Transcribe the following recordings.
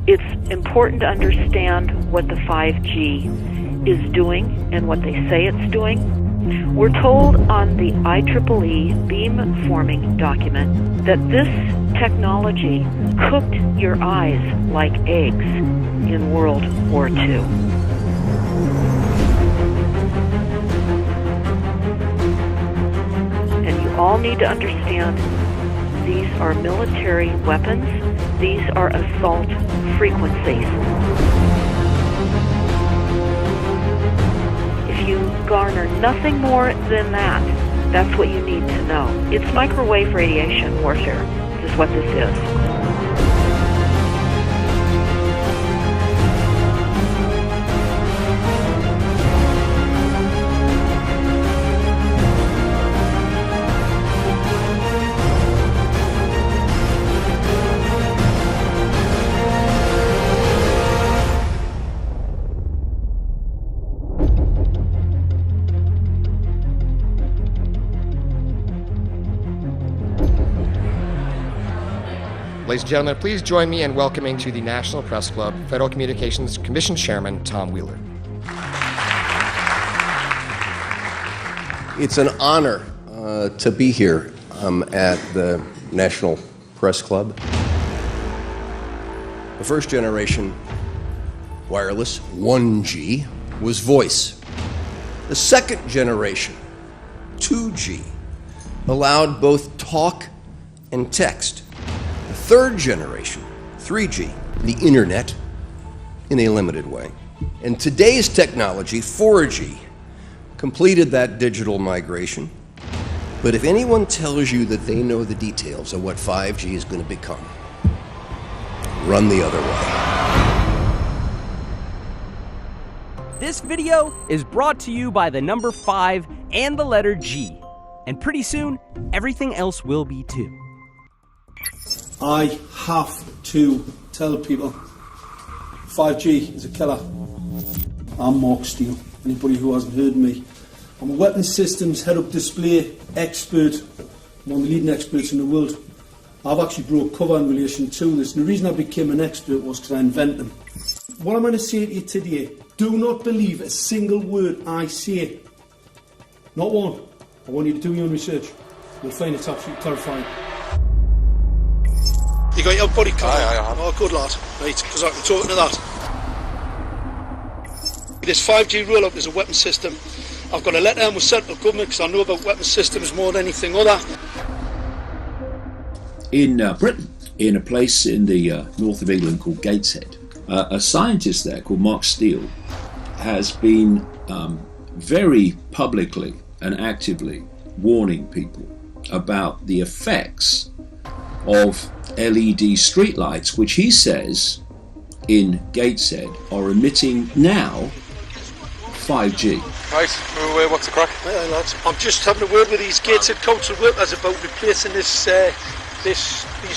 It's important to understand what the 5G is doing and what they say it's doing. We're told on the IEEE beamforming document that this technology cooked your eyes like eggs in World War II. And you all need to understand these are military weapons. These are assault frequencies. If you garner nothing more than that, that's what you need to know. It's microwave radiation warfare, is what this is. Ladies and gentlemen, please join me in welcoming to the National Press Club Federal Communications Commission Chairman Tom Wheeler. It's an honor to be here at the National Press Club. The first generation wireless, 1G, was voice. The second generation, 2G, allowed both talk and text. Third generation, 3G, the internet, in a limited way. And today's technology, 4G, completed that digital migration. But if anyone tells you that they know the details of what 5G is going to become, run the other way. This video is brought to you by the number 5 and the letter G. And pretty soon, everything else will be too. I have to tell people 5G is a killer. I'm Mark Steele. Anybody who hasn't heard me, I'm a weapons systems head-up display expert. I'm one of the leading experts in the world. I've actually broke cover in relation to this, and the reason I became an expert was because I invented them. What I'm going to say to you today, do not believe a single word I say. Not one. I want you to do your own research. You'll find it's absolutely terrifying. You got your body card? Aye. Oh, good lad. Right, because I can talk to that. This 5G rollout is a weapon system. I've got a letter in with central government because I know about weapon systems more than anything other. In Britain, in a place in the north of England called Gateshead, a scientist there called Mark Steele has been very publicly and actively warning people about the effects of LED streetlights, which he says in Gateshead are emitting now 5G. Right, what's the crack? Hey, lads. I'm just having a word with these Gateshead council workers about replacing these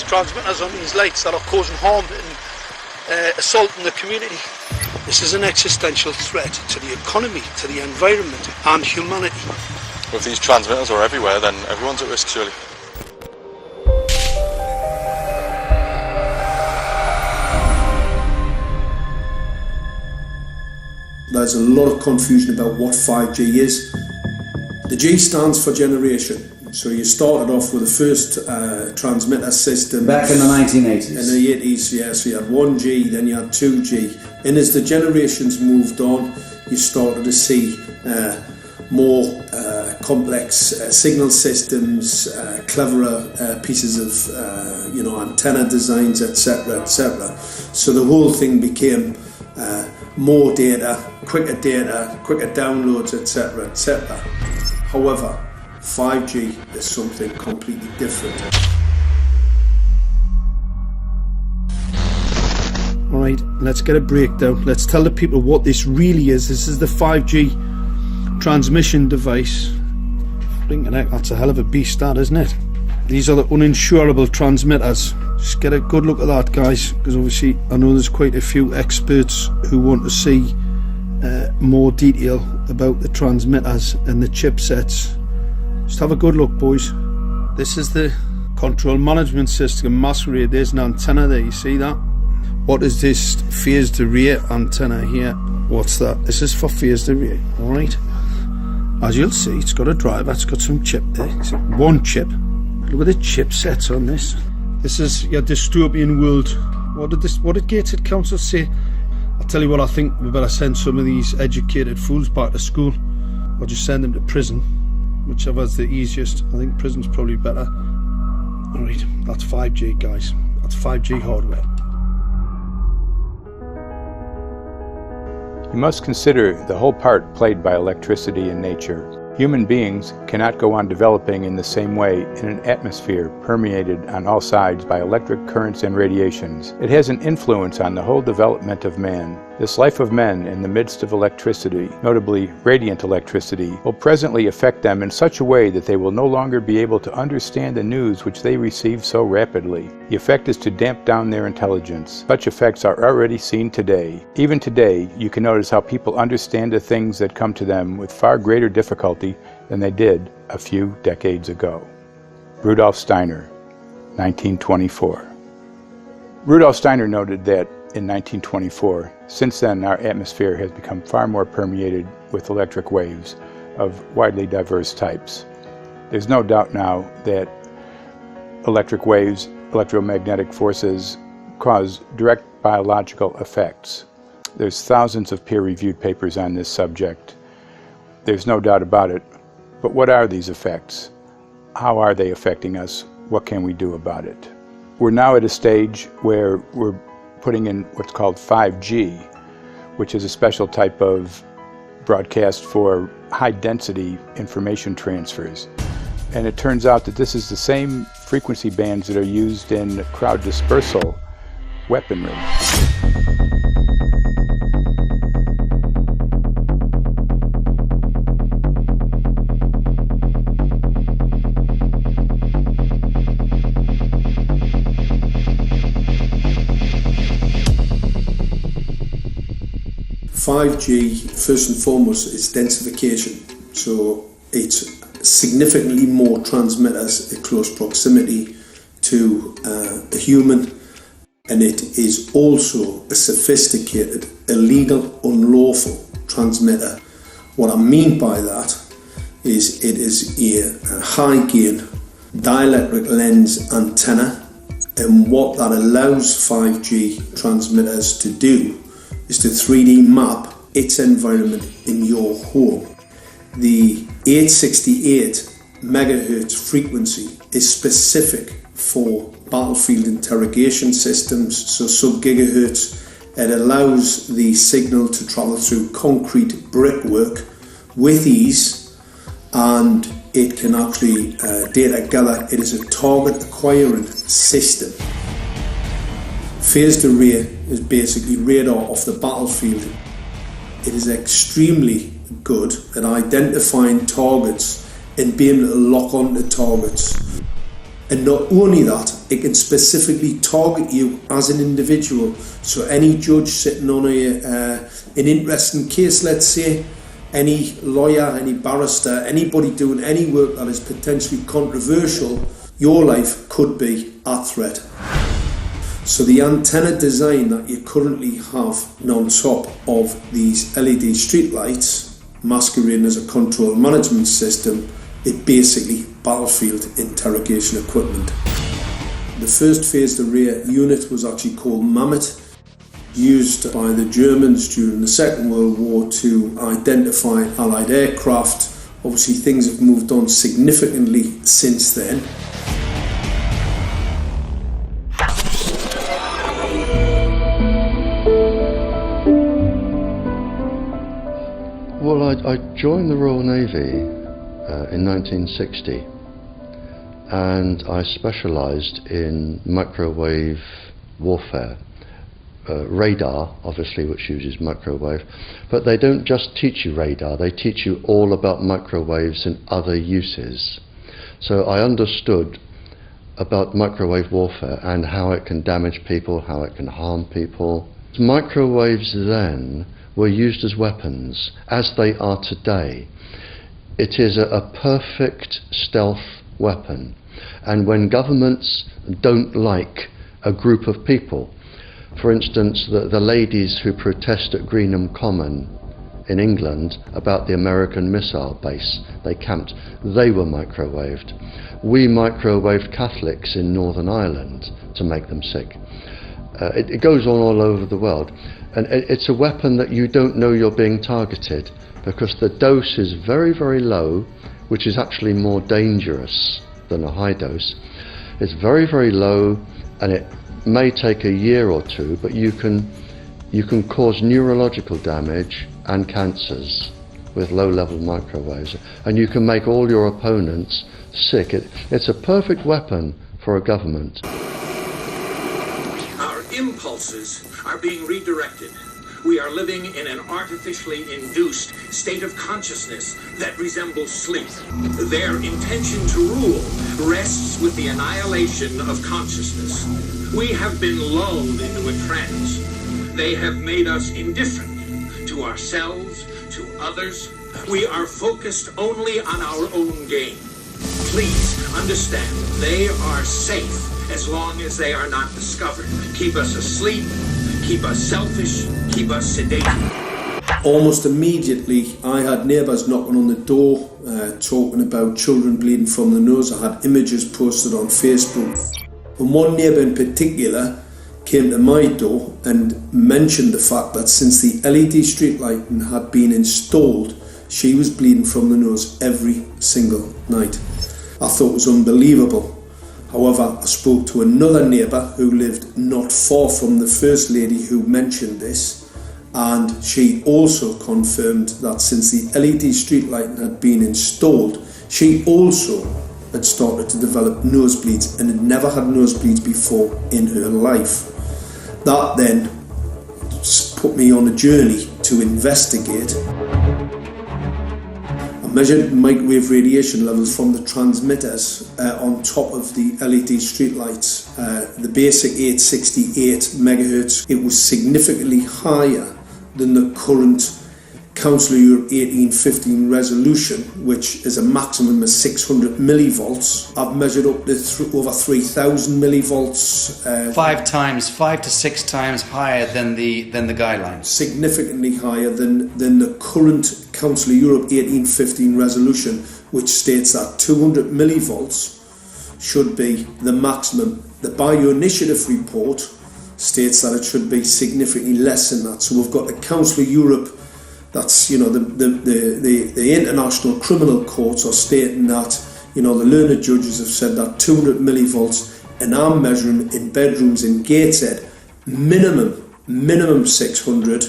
transmitters on these lights that are causing harm and assaulting the community. This is an existential threat to the economy, to the environment and humanity. If these transmitters are everywhere, then everyone's at risk, surely. There's a lot of confusion about what 5G is. The G stands for generation. So you started off with the first transmitter system. Back in the 1980s. In the 80s, yeah. So you had 1G, then you had 2G. And as the generations moved on, you started to see more complex signal systems, cleverer pieces of antenna designs, etc., etc. So the whole thing became more data, quicker downloads, etc., etc. However, 5G is something completely different. Alright, let's get a breakdown. Let's tell the people what this really is. This is the 5G transmission device. That's a hell of a beast, that, isn't it? These are the uninsurable transmitters. Just get a good look at that, guys, because obviously I know there's quite a few experts who want to see more detail about the transmitters and the chipsets. Just have a good look, boys. This is the control management system masquerade. There's an antenna there, you see that? What is this phased array antenna here? What's that? This is for phased array, alright? As you'll see, it's got a driver, it's got some chip there. It's one chip. Look at the chipsets on this. This is your dystopian world. What did Gateshead Council say? I'll tell you what, I think we better send some of these educated fools back to school, or just send them to prison, whichever's the easiest. I think prison's probably better. Alright, that's 5G, guys. That's 5G hardware. You must consider the whole part played by electricity in nature. Human beings cannot go on developing in the same way in an atmosphere permeated on all sides by electric currents and radiations. It has an influence on the whole development of man. This life of men in the midst of electricity, notably radiant electricity, will presently affect them in such a way that they will no longer be able to understand the news which they receive so rapidly. The effect is to damp down their intelligence. Such effects are already seen today. Even today, you can notice how people understand the things that come to them with far greater difficulty than they did a few decades ago. Rudolf Steiner, 1924. Rudolf Steiner noted that in 1924, since then our atmosphere has become far more permeated with electric waves of widely diverse types. There's no doubt now that electric waves, electromagnetic forces, cause direct biological effects. There's thousands of peer-reviewed papers on this subject. There's no doubt about it. But what are these effects? How are they affecting us? What can we do about it? We're now at a stage where we're putting in what's called 5G, which is a special type of broadcast for high-density information transfers. And it turns out that this is the same frequency bands that are used in crowd dispersal weaponry. 5G, first and foremost, is densification. So it's significantly more transmitters in close proximity to a human, and it is also a sophisticated, illegal, unlawful transmitter. What I mean by that is it is a high gain dielectric lens antenna, and what that allows 5G transmitters to do is to 3D map its environment in your home. The 868 megahertz frequency is specific for battlefield interrogation systems, so sub-gigahertz. It allows the signal to travel through concrete brickwork with ease, and it can actually data gather. It is a target acquiring system. Phased array is basically radar off the battlefield. It is extremely good at identifying targets and being able to lock onto targets. And not only that, it can specifically target you as an individual. So any judge sitting on an interesting case, let's say, any lawyer, any barrister, anybody doing any work that is potentially controversial, your life could be at threat. So the antenna design that you currently have on top of these LED streetlights, masquerading as a control management system, it basically battlefield interrogation equipment. The first phased array unit was actually called Mammoth, used by the Germans during the Second World War to identify Allied aircraft. Obviously things have moved on significantly since then. Well, I joined the Royal Navy in 1960, and I specialised in microwave warfare. Radar, obviously, which uses microwave, but they don't just teach you radar, they teach you all about microwaves and other uses. So I understood about microwave warfare and how it can damage people, how it can harm people. Microwaves then were used as weapons, as they are today. It is a perfect stealth weapon, and when governments don't like a group of people, For instance, the ladies who protest at Greenham Common in England about the American missile base they camped, they were microwaved. We microwaved Catholics in Northern Ireland to make them sick. It goes on all over the world, and it's a weapon that you don't know you're being targeted, because the dose is very, very low, which is actually more dangerous than a high dose. It's very, very low, and it may take a year or two, but you can cause neurological damage and cancers with low-level microwaves, and you can make all your opponents sick. It's a perfect weapon for a government. Our impulses are being redirected. We are living in an artificially induced state of consciousness that resembles sleep. Their intention to rule rests with the annihilation of consciousness. We have been lulled into a trance. They have made us indifferent to ourselves, to others. We are focused only on our own gain. Please understand, they are safe as long as they are not discovered. Keep us asleep, keep us selfish, keep us sedated. Almost immediately, I had neighbours knocking on the door, talking about children bleeding from the nose. I had images posted on Facebook. And one neighbour in particular came to my door and mentioned the fact that since the LED street lighting had been installed, she was bleeding from the nose every single night. I thought it was unbelievable. However, I spoke to another neighbour who lived not far from the first lady who mentioned this, and she also confirmed that since the LED street lighting had been installed, she also had started to develop nosebleeds and had never had nosebleeds before in her life. That then put me on a journey to investigate. I measured microwave radiation levels from the transmitters on top of the LED streetlights. The basic 868 megahertz, it was significantly higher than the current Council of Europe 1815 resolution, which is a maximum of 600 millivolts. I've measured up to over 3,000 millivolts. 5 to 6 times higher than the guidelines. Significantly higher than the current Council of Europe 1815 resolution, which states that 200 millivolts should be the maximum. The Bioinitiative report states that it should be significantly less than that. So we've got the Council of Europe, that's, the international criminal courts are stating that, the learned judges have said that 200 millivolts, and I'm measuring in bedrooms in Gateshead, minimum 600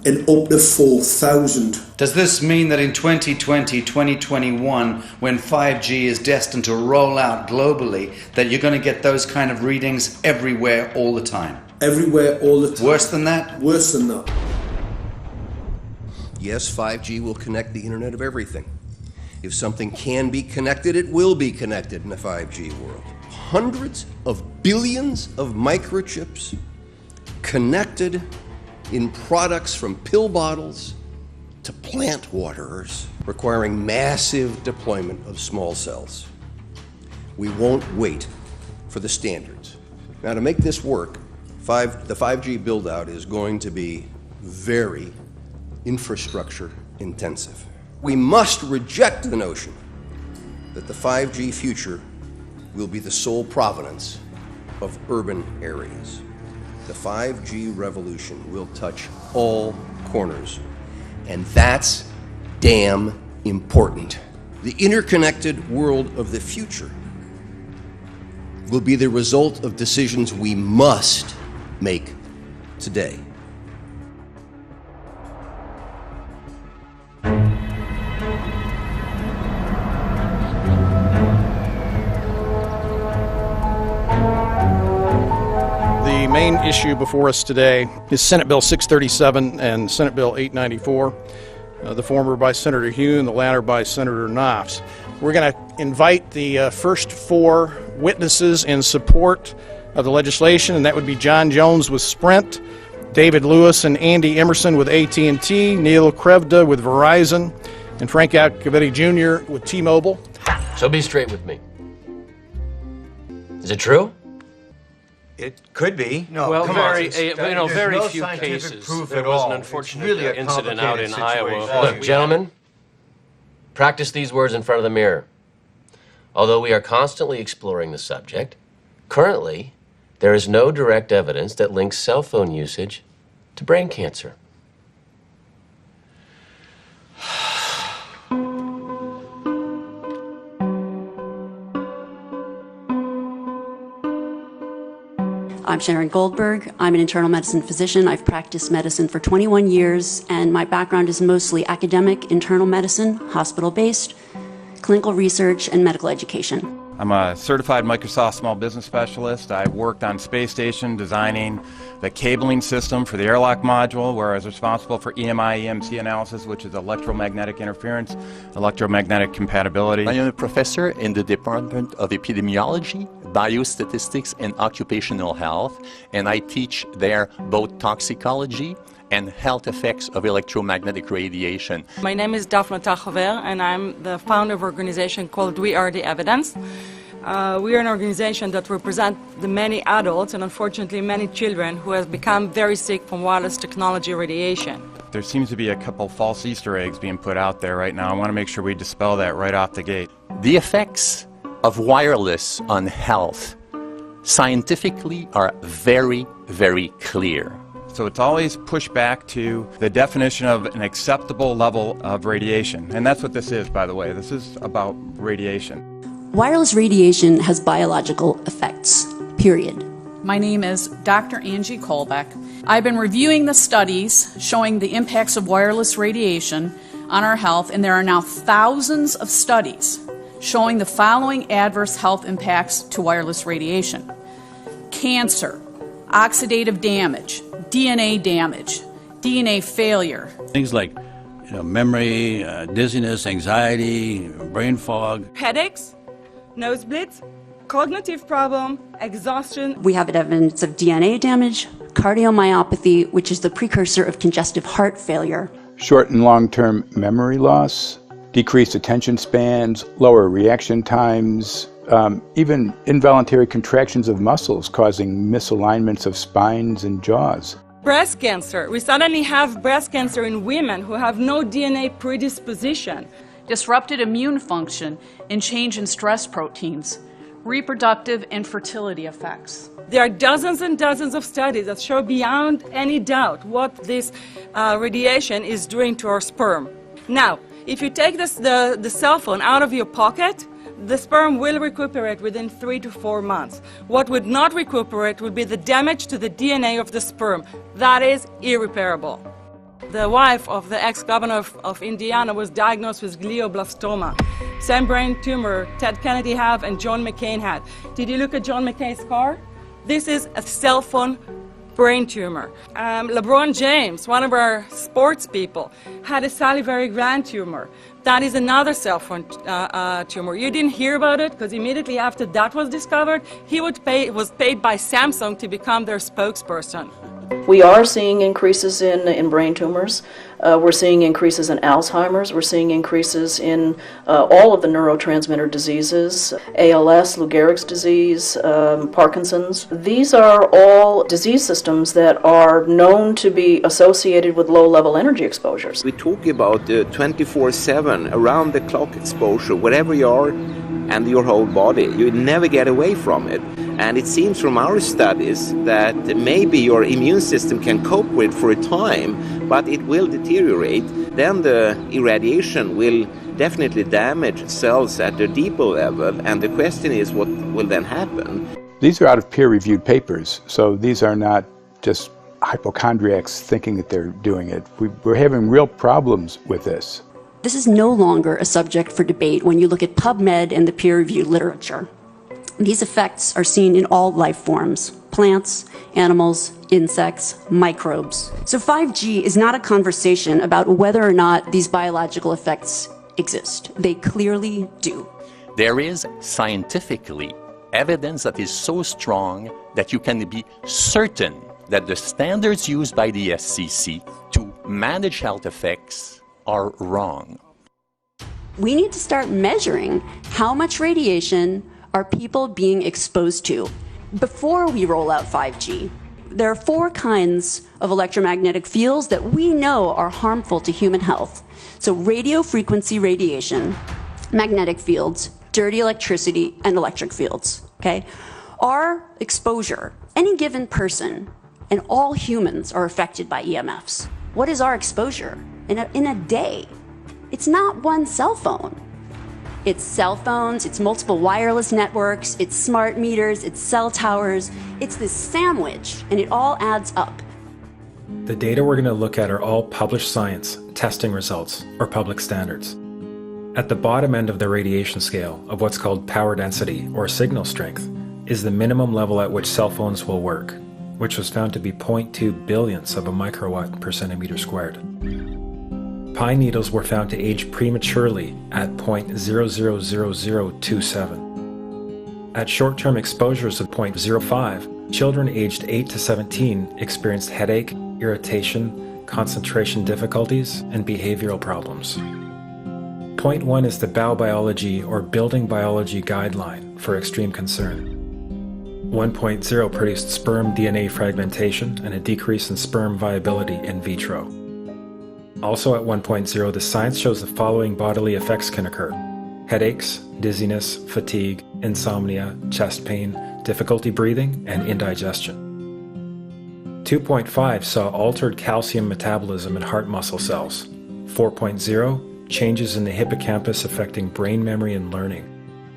and up to 4,000. Does this mean that in 2020, 2021, when 5G is destined to roll out globally, that you're going to get those kind of readings everywhere all the time? Everywhere all the time. Worse than that? Worse than that. Yes, 5G will connect the Internet of everything. If something can be connected, it will be connected in the 5G world. Hundreds of billions of microchips connected in products from pill bottles to plant waterers, requiring massive deployment of small cells. We won't wait for the standards. Now, to make this work, the 5G build-out is going to be very infrastructure intensive. We must reject the notion that the 5G future will be the sole provenance of urban areas. The 5G revolution will touch all corners, and that's damn important. The interconnected world of the future will be the result of decisions we must make today. The main issue before us today is Senate Bill 637 and Senate Bill 894, the former by Senator Hune, the latter by Senator Knopf. We're going to invite the first four witnesses in support of the legislation, and that would be John Jones with Sprint, David Lewis and Andy Emerson with AT&T, Neil Krevda with Verizon, and Frank Iacovetti Jr. with T-Mobile. So be straight with me. Is it true? It could be. No, well, very few cases. There was an unfortunate incident out in Iowa. Look, gentlemen, practice these words in front of the mirror. Although we are constantly exploring the subject, currently, there is no direct evidence that links cell phone usage to brain cancer. I'm Sharon Goldberg. I'm an internal medicine physician. I've practiced medicine for 21 years, and my background is mostly academic, internal medicine, hospital-based, clinical research, and medical education. I'm a certified Microsoft small business specialist. I worked on space station designing the cabling system for the airlock module, where I was responsible for EMI/EMC analysis, which is electromagnetic interference, electromagnetic compatibility. I am a professor in the Department of Epidemiology, Biostatistics, and Occupational Health, and I teach there both toxicology and health effects of electromagnetic radiation. My name is Daphne Tachover, and I'm the founder of an organization called We Are the Evidence. We are an organization that represents the many adults and unfortunately many children who have become very sick from wireless technology radiation. There seems to be a couple false Easter eggs being put out there right now. I want to make sure we dispel that right off the gate. The effects of wireless on health scientifically are very, very clear. So it's always pushed back to the definition of an acceptable level of radiation. And that's what this is, by the way. This is about radiation. Wireless radiation has biological effects, period. My name is Dr. Angie Kolbeck. I've been reviewing the studies showing the impacts of wireless radiation on our health, and there are now thousands of studies showing the following adverse health impacts to wireless radiation: cancer, oxidative damage, DNA damage, DNA failure. Things like memory, dizziness, anxiety, brain fog. Headaches, nosebleeds, cognitive problem, exhaustion. We have evidence of DNA damage, cardiomyopathy, which is the precursor of congestive heart failure. Short and long-term memory loss, decreased attention spans, lower reaction times, even involuntary contractions of muscles causing misalignments of spines and jaws. Breast cancer. We suddenly have breast cancer in women who have no DNA predisposition. Disrupted immune function and change in stress proteins, reproductive and fertility effects. There are dozens and dozens of studies that show beyond any doubt what this radiation is doing to our sperm. Now, if you take the cell phone out of your pocket, the sperm will recuperate within 3 to 4 months. What would not recuperate would be the damage to the DNA of the sperm. That is irreparable. The wife of the ex-governor of Indiana was diagnosed with glioblastoma. Same brain tumor Ted Kennedy had and John McCain had. Did you look at John McCain's scar? This is a cell phone brain tumor. LeBron James, one of our sports people, had a salivary gland tumor. That is another cell phone tumor. You didn't hear about it because immediately after that was discovered, he was paid by Samsung to become their spokesperson. We are seeing increases in brain tumors. We're seeing increases in Alzheimer's. We're seeing increases in all of the neurotransmitter diseases, ALS, Lou Gehrig's disease, Parkinson's. These are all disease systems that are known to be associated with low-level energy exposures. We talk about 24/7, around-the-clock exposure, wherever you are and your whole body. You never get away from it. And it seems from our studies that maybe your immune system can cope with for a time, but it will deteriorate. Then the irradiation will definitely damage cells at a deeper level, and the question is what will then happen? These are out of peer-reviewed papers, so these are not just hypochondriacs thinking that they're doing it. We're having real problems with this. This is no longer a subject for debate when you look at PubMed and the peer-reviewed literature. These effects are seen in all life forms: plants, animals, insects, microbes. So 5G is not a conversation about whether or not these biological effects exist. They clearly do. There is scientifically evidence that is so strong that you can be certain that the standards used by the SCC to manage health effects are wrong. We need to start measuring how much radiation are people being exposed to. before we roll out 5G, there are 4 kinds of electromagnetic fields that we know are harmful to human health. So radio frequency radiation, magnetic fields, dirty electricity, and electric fields, okay? Our exposure, any given person, and all humans are affected by EMFs. What is our exposure in a day? It's not one cell phone. It's cell phones, it's multiple wireless networks, it's smart meters, it's cell towers. It's this sandwich, and it all adds up. The data we're going to look at are all published science, testing results, or public standards. At the bottom end of the radiation scale of what's called power density, or signal strength, is the minimum level at which cell phones will work, which was found to be 0.2 billionths of a microwatt per centimeter squared. Pine needles were found to age prematurely at 0.000027. At short-term exposures of 0.05, children aged 8 to 17 experienced headache, irritation, concentration difficulties, and behavioral problems. 0.1 is the biobiology or building biology guideline for extreme concern. 1.0 produced sperm DNA fragmentation and a decrease in sperm viability in vitro. Also at 1.0, the science shows the following bodily effects can occur: headaches, dizziness, fatigue, insomnia, chest pain, difficulty breathing, and indigestion. 2.5 saw altered calcium metabolism in heart muscle cells. 4.0, changes in the hippocampus affecting brain memory and learning.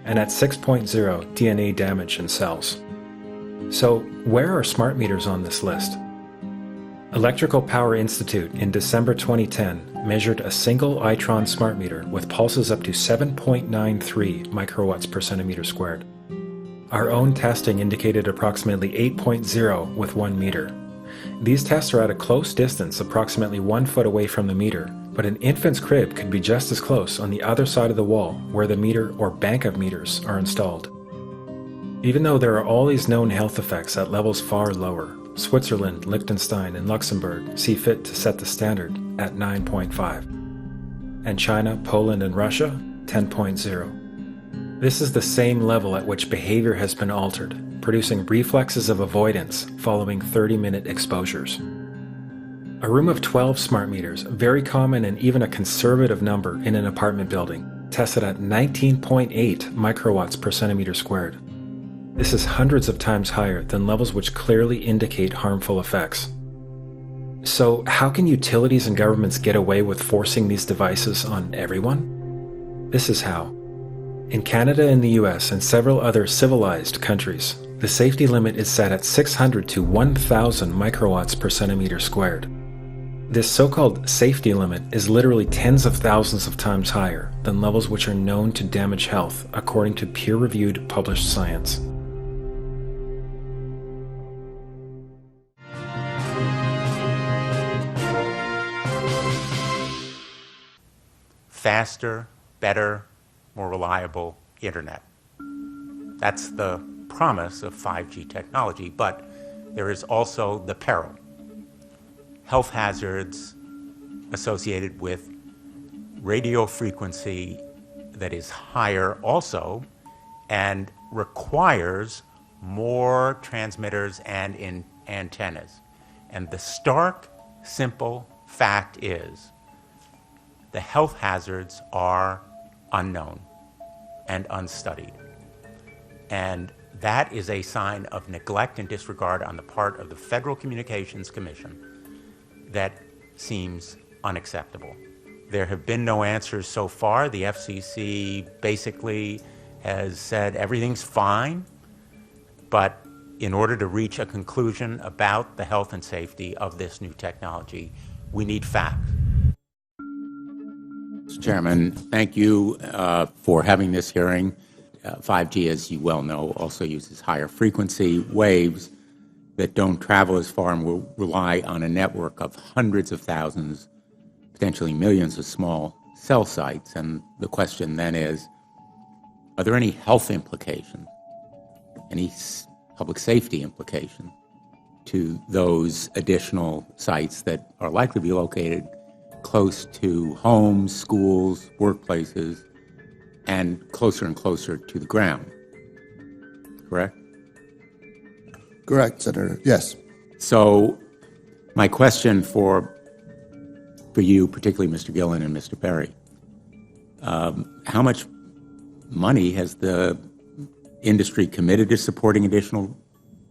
And at 6.0, DNA damage in cells. So, where are smart meters on this list? Electrical Power Institute in December 2010 measured a single Itron smart meter with pulses up to 7.93 microwatts per centimeter squared. Our own testing indicated approximately 8.0 with 1 meter. These tests are at a close distance, approximately 1 foot away from the meter, but an infant's crib could be just as close on the other side of the wall where the meter or bank of meters are installed. Even though there are all these known health effects at levels far lower, Switzerland, Liechtenstein, and Luxembourg see fit to set the standard at 9.5. And China, Poland, and Russia, 10.0. This is the same level at which behavior has been altered, producing reflexes of avoidance following 30-minute exposures. A room of 12 smart meters, very common and even a conservative number in an apartment building, tested at 19.8 microwatts per centimeter squared. This is hundreds of times higher than levels which clearly indicate harmful effects. So, how can utilities and governments get away with forcing these devices on everyone? This is how. In Canada and the US and several other civilized countries, the safety limit is set at 600 to 1,000 microwatts per centimeter squared. This so-called safety limit is literally tens of thousands of times higher than levels which are known to damage health according to peer-reviewed published science. Faster, better, more reliable internet. That's the promise of 5G technology, but there is also the peril. Health hazards associated with radio frequency that is higher also and requires more transmitters and antennas. And the stark, simple fact is the health hazards are unknown and unstudied. And that is a sign of neglect and disregard on the part of the Federal Communications Commission that seems unacceptable. There have been no answers so far. The FCC basically has said everything's fine, but in order to reach a conclusion about the health and safety of this new technology, we need facts. Mr. Chairman, thank you for having this hearing. 5G, as you well know, also uses higher frequency waves that don't travel as far and will rely on a network of hundreds of thousands, potentially millions of small cell sites. And the question then is, are there any health implications, any public safety implications to those additional sites that are likely to be located close to homes, schools, workplaces, and closer to the ground? Correct? Correct, Senator. Yes. So my question for you, particularly Mr. Gillen and Mr. Perry, how much money has the industry committed to supporting additional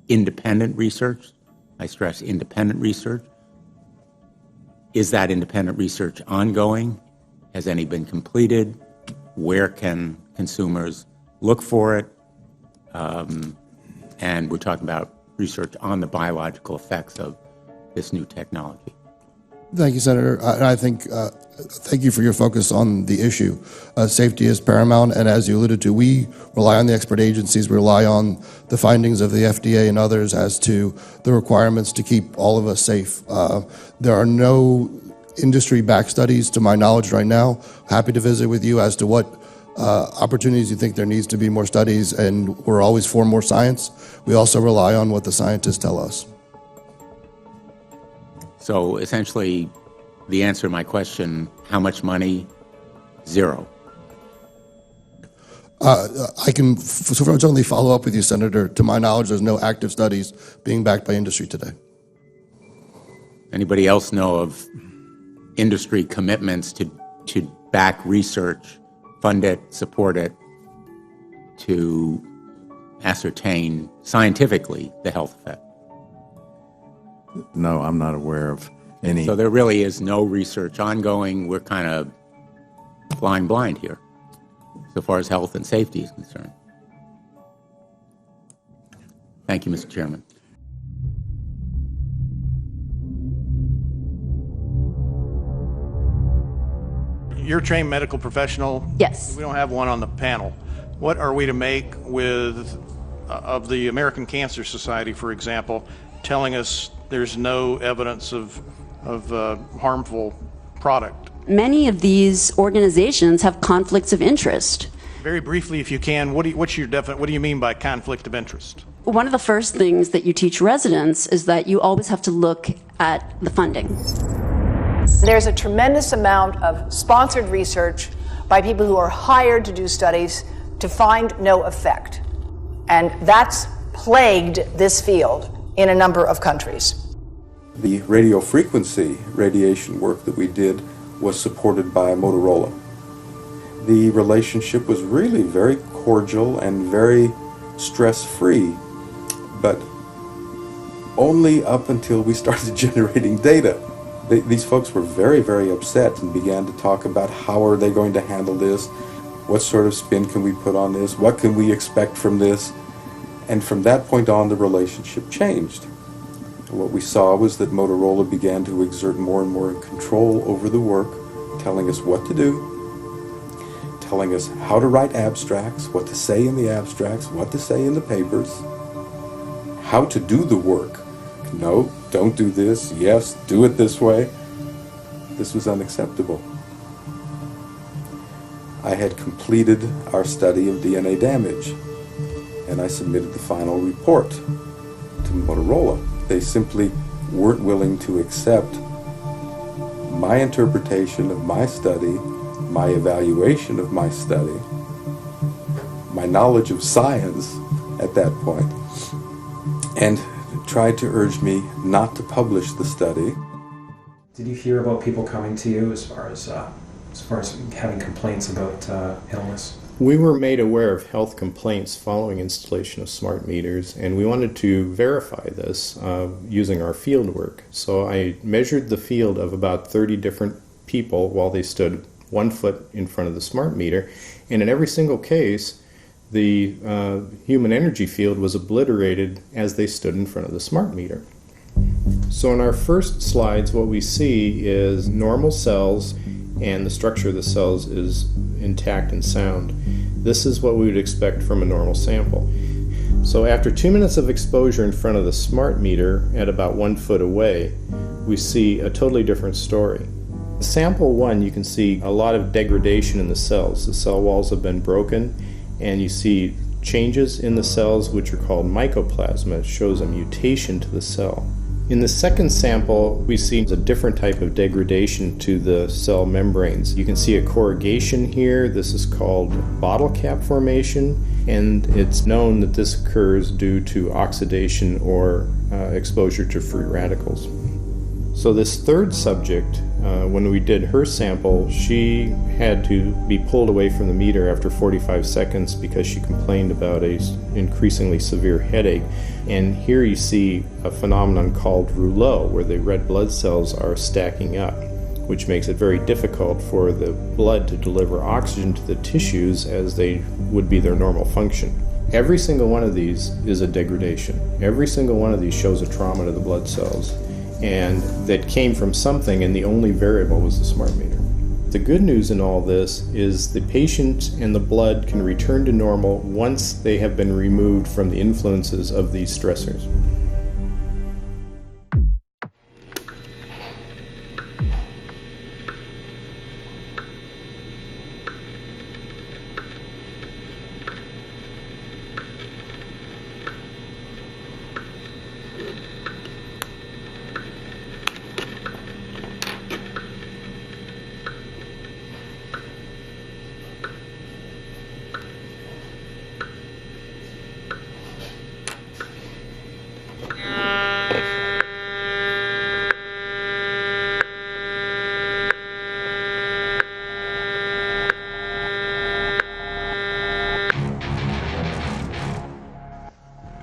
independent research? I stress independent research. Is that independent research ongoing? Has any been completed? Where can consumers look for it? And we're talking about research on the biological effects of this new technology. Thank you, Senator. I think, thank you for your focus on the issue. Safety is paramount, and as you alluded to, we rely on the expert agencies, we rely on the findings of the FDA and others as to the requirements to keep all of us safe. There are no industry-backed studies, to my knowledge right now. Happy to visit with you as to what opportunities you think there needs to be more studies, and we're always for more science. We also rely on what the scientists tell us. So essentially, the answer to my question, how much money? Zero. I can certainly follow up with you, Senator. To my knowledge, there's no active studies being backed by industry today. Anybody else know of industry commitments to back research, fund it, support it, to ascertain scientifically the health effect? No, I'm not aware of any. So there really is no research ongoing. We're kind of flying blind here, so far as health and safety is concerned. Thank you, Mr. Chairman. You're a trained medical professional. Yes. We don't have one on the panel. What are we to make with of the American Cancer Society, for example, telling us there's no evidence of harmful product? Many of these organizations have conflicts of interest. Very briefly, if you can, what do you mean by conflict of interest? One of the first things that you teach residents is that you always have to look at the funding. There's a tremendous amount of sponsored research by people who are hired to do studies to find no effect. And that's plagued this field in a number of countries. The radio frequency radiation work that we did was supported by Motorola. The relationship was really very cordial and very stress-free, but only up until we started generating data. These folks were very, very upset and began to talk about how are they going to handle this, what sort of spin can we put on this, what can we expect from this, and from that point on the relationship changed. What we saw was that Motorola began to exert more and more control over the work, telling us what to do, telling us how to write abstracts, what to say in the abstracts, what to say in the papers, how to do the work. No, don't do this. Yes, do it this way. This was unacceptable. I had completed our study of DNA damage, and I submitted the final report to Motorola. They simply weren't willing to accept my interpretation of my study, my evaluation of my study, my knowledge of science at that point, and tried to urge me not to publish the study. Did you hear about people coming to you as far as having complaints about illness? We were made aware of health complaints following installation of smart meters, and we wanted to verify this using our field work. So I measured the field of about 30 different people while they stood 1 foot in front of the smart meter, and in every single case, the human energy field was obliterated as they stood in front of the smart meter. So in our first slides, what we see is normal cells, and the structure of the cells is intact and sound. This is what we would expect from a normal sample. So after 2 minutes of exposure in front of the smart meter at about 1 foot away, we see a totally different story. Sample 1, you can see a lot of degradation in the cells. The cell walls have been broken, and you see changes in the cells which are called mycoplasma. It shows a mutation to the cell. In the second sample, we see a different type of degradation to the cell membranes. You can see a corrugation here. This is called bottle cap formation. and it's known that this occurs due to oxidation or exposure to free radicals. So this third subject, when we did her sample, she had to be pulled away from the meter after 45 seconds because she complained about an increasingly severe headache. And here you see a phenomenon called rouleau, where the red blood cells are stacking up, which makes it very difficult for the blood to deliver oxygen to the tissues as they would be their normal function. Every single one of these is a degradation. Every single one of these shows a trauma to the blood cells, and that came from something, and the only variable was the smart meter. The good news in all this is the patient and the blood can return to normal once they have been removed from the influences of these stressors.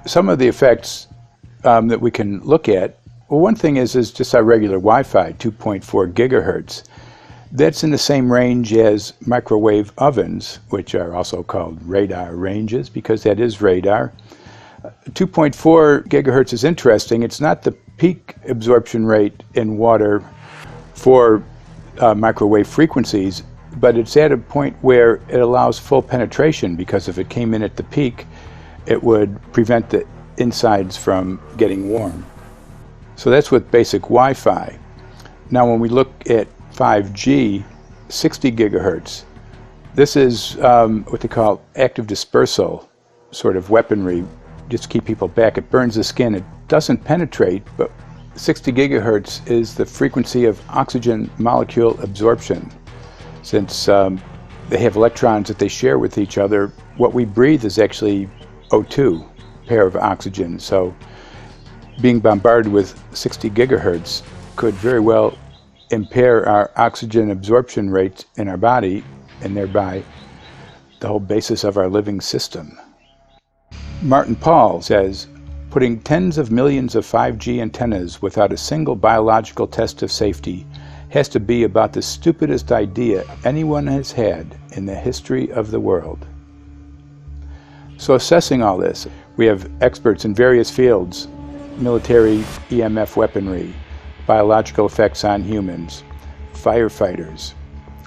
Some of the effects that we can look at, well, one thing is just our regular Wi-Fi, 2.4 gigahertz. That's in the same range as microwave ovens, which are also called radar ranges, because that is radar. 2.4 gigahertz is interesting. It's not the peak absorption rate in water for microwave frequencies, but it's at a point where it allows full penetration, because if it came in at the peak, it would prevent the insides from getting warm. So that's with basic Wi-Fi. Now when we look at 5G, 60 gigahertz, this is what they call active dispersal sort of weaponry, just to keep people back. It burns the skin. It doesn't penetrate, but 60 gigahertz is the frequency of oxygen molecule absorption. Since they have electrons that they share with each other, what we breathe is actually O2, pair of oxygen. So being bombarded with 60 gigahertz could very well impair our oxygen absorption rate in our body, and thereby the whole basis of our living system. Martin Paul says, putting tens of millions of 5G antennas without a single biological test of safety has to be about the stupidest idea anyone has had in the history of the world. So assessing all this, we have experts in various fields: military EMF weaponry, biological effects on humans, firefighters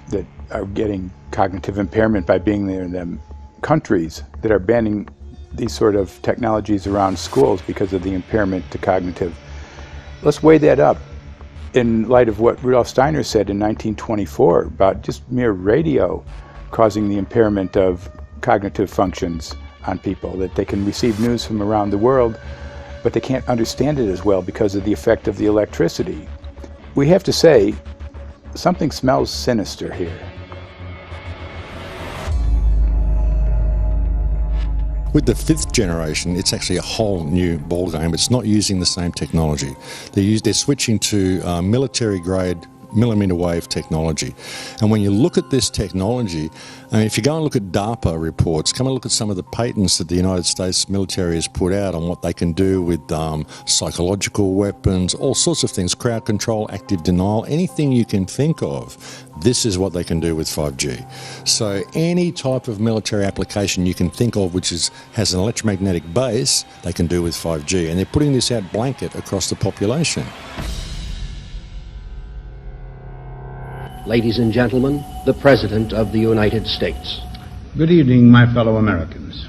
that are getting cognitive impairment by being there in them, countries that are banning these sort of technologies around schools because of the impairment to cognitive. Let's weigh that up in light of what Rudolf Steiner said in 1924 about just mere radio causing the impairment of cognitive functions on people, that they can receive news from around the world, but they can't understand it as well because of the effect of the electricity. We have to say, something smells sinister here. With the fifth generation, it's actually a whole new ballgame. It's not using the same technology. They're switching to military-grade millimeter wave technology. And when you look at this technology, I mean, if you go and look at DARPA reports, come and look at some of the patents that the United States military has put out on what they can do with psychological weapons, all sorts of things, crowd control, active denial, anything you can think of, this is what they can do with 5G. So any type of military application you can think of which has an electromagnetic base, they can do with 5G. And they're putting this out blanket across the population. Ladies and gentlemen, the President of the United States. Good evening, my fellow Americans.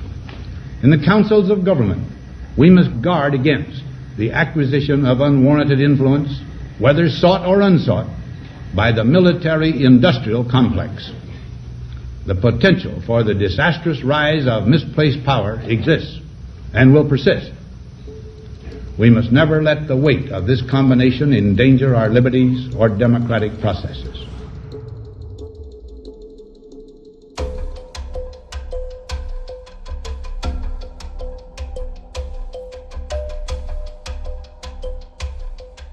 In the councils of government, we must guard against the acquisition of unwarranted influence, whether sought or unsought, by the military-industrial complex. The potential for the disastrous rise of misplaced power exists and will persist. We must never let the weight of this combination endanger our liberties or democratic processes.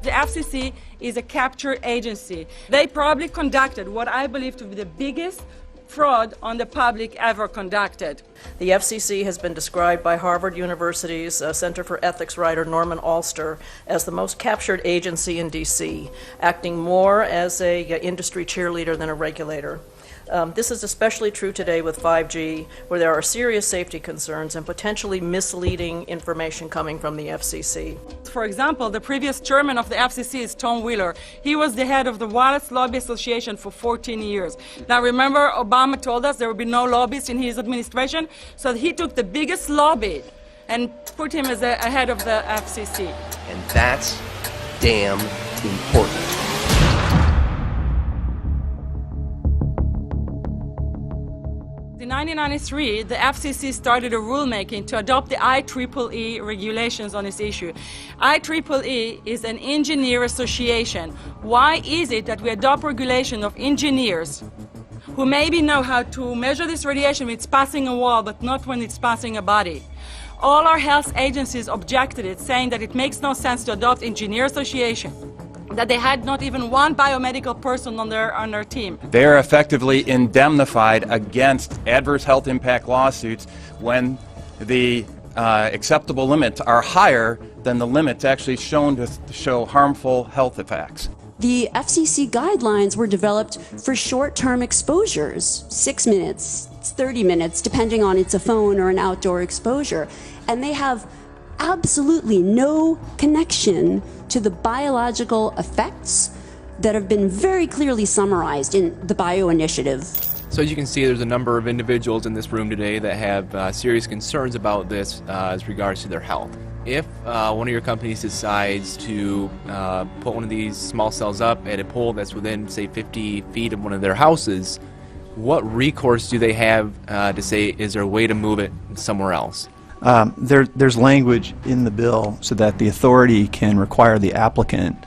The FCC is a capture agency. They probably conducted what I believe to be the biggest fraud on the public ever conducted. The FCC has been described by Harvard University's Center for Ethics writer Norman Alster as the most captured agency in D.C., acting more as an industry cheerleader than a regulator. This is especially true today with 5G, where there are serious safety concerns and potentially misleading information coming from the FCC. For example, the previous chairman of the FCC is Tom Wheeler. He was the head of the Wireless Lobby Association for 14 years. Now remember, Obama told us there would be no lobbyists in his administration, so he took the biggest lobby and put him as a head of the FCC. And that's damn important. In 1993, the FCC started a rulemaking to adopt the IEEE regulations on this issue. IEEE is an engineer association. Why is it that we adopt regulation of engineers who maybe know how to measure this radiation when it's passing a wall, but not when it's passing a body? All our health agencies objected it, saying that it makes no sense to adopt engineer association, that they had not even one biomedical person on their team. They are effectively indemnified against adverse health impact lawsuits when the acceptable limits are higher than the limits actually shown to show harmful health effects. The FCC guidelines were developed for short-term exposures, 6 minutes, 30 minutes, depending on it's a phone or an outdoor exposure. And they have absolutely no connection to the biological effects that have been very clearly summarized in the Bio Initiative. So as you can see, there's a number of individuals in this room today that have serious concerns about this as regards to their health. If one of your companies decides to put one of these small cells up at a pole that's within, say, 50 feet of one of their houses, what recourse do they have to say, is there a way to move it somewhere else? There's language in the bill so that the authority can require the applicant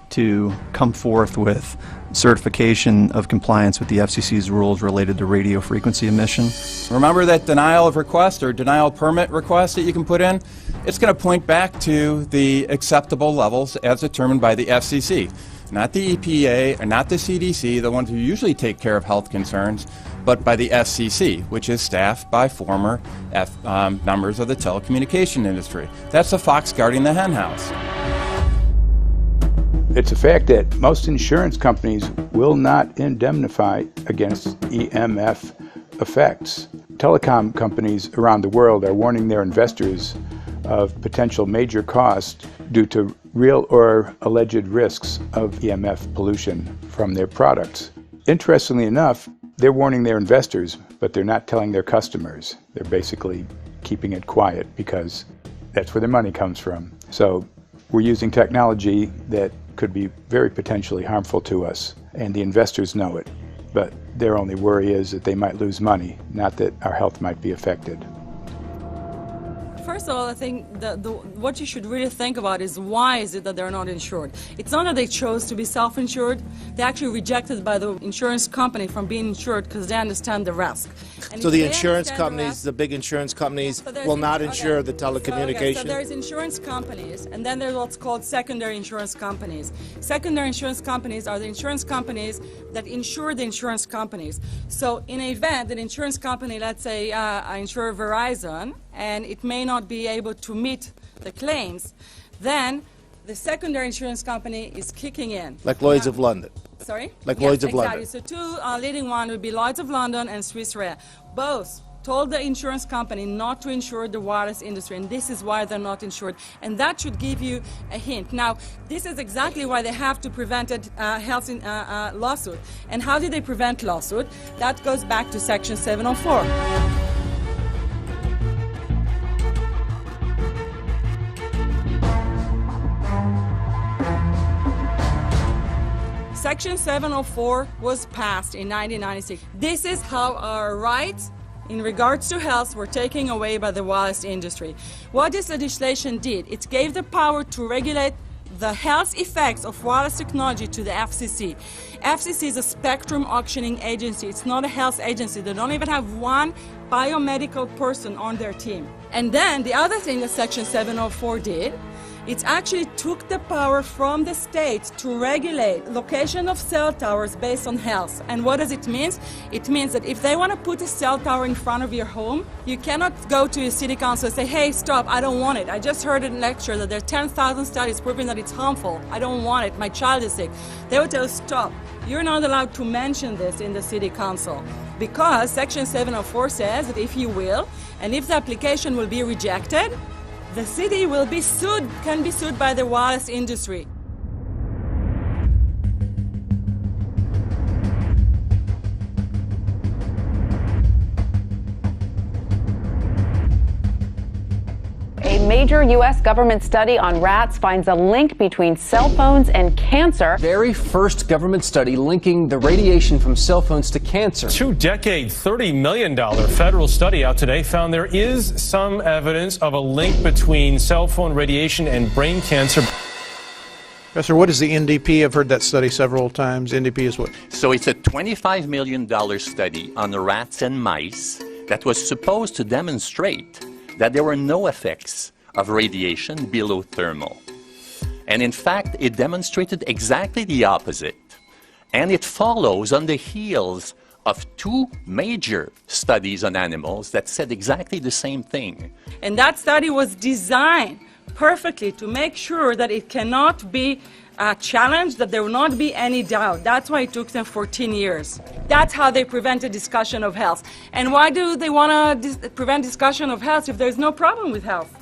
to come forth with certification of compliance with the FCC's rules related to radio frequency emission. Remember that denial of request or denial of permit request that you can put in? It's going to point back to the acceptable levels as determined by the FCC. Not the EPA or not the CDC, the ones who usually take care of health concerns, but by the FCC, which is staffed by former members of the telecommunication industry. That's the fox guarding the hen house. It's a fact that most insurance companies will not indemnify against EMF effects. Telecom companies around the world are warning their investors of potential major costs due to real or alleged risks of EMF pollution from their products. Interestingly enough, they're warning their investors, but they're not telling their customers. They're basically keeping it quiet because that's where their money comes from. So we're using technology that could be very potentially harmful to us, and the investors know it. But their only worry is that they might lose money, not that our health might be affected. First of all, I think what you should really think about is why is it that they're not insured? It's not that they chose to be self-insured. They actually rejected by the insurance company from being insured because they understand the risk. And so the insurance companies, the big insurance companies, will not insure the telecommunication? So there's insurance companies, and then there's what's called secondary insurance companies. Secondary insurance companies are the insurance companies that insure the insurance companies. So in an event, an insurance company, let's say I insure Verizon, and it may not be able to meet the claims, then the secondary insurance company is kicking in. Like Lloyd's of London? Sorry? Like yes, Lloyd's of exactly. London? So two leading ones would be Lloyd's of London and Swiss Re. Both told the insurance company not to insure the wireless industry, and this is why they're not insured. And that should give you a hint. Now, this is exactly why they have to prevent a health lawsuit. And how do they prevent lawsuit? That goes back to Section 704. Section 704 was passed in 1996. This is how our rights in regards to health were taken away by the wireless industry. What this legislation did, it gave the power to regulate the health effects of wireless technology to the FCC. FCC is a spectrum auctioning agency. It's not a health agency. They don't even have one biomedical person on their team. And then the other thing that Section 704 did, It actually took the power from the state to regulate location of cell towers based on health. And what does it mean? It means that if they want to put a cell tower in front of your home, you cannot go to your city council and say, hey, stop, I don't want it. I just heard in a lecture that there are 10,000 studies proving that it's harmful. I don't want it. My child is sick. They will tell you, stop. You're not allowed to mention this in the city council because Section 704 says that if you will, and if the application will be rejected, the city will be sued, can be sued by the wireless industry. A major U.S. government study on rats finds a link between cell phones and cancer. Very first government study linking the radiation from cell phones to cancer. Two-decade, $30 million federal study out today found there is some evidence of a link between cell phone radiation and brain cancer. Professor, what is the NDP? I've heard that study several times. NDP is what? So it's a $25 million study on rats and mice that was supposed to demonstrate that there were no effects of radiation below thermal. And in fact, it demonstrated exactly the opposite. And it follows on the heels of two major studies on animals that said exactly the same thing. And that study was designed perfectly to make sure that it cannot be challenged, that there will not be any doubt. That's why it took them 14 years. That's how they prevented discussion of health. And why do they want to prevent discussion of health if there's no problem with health?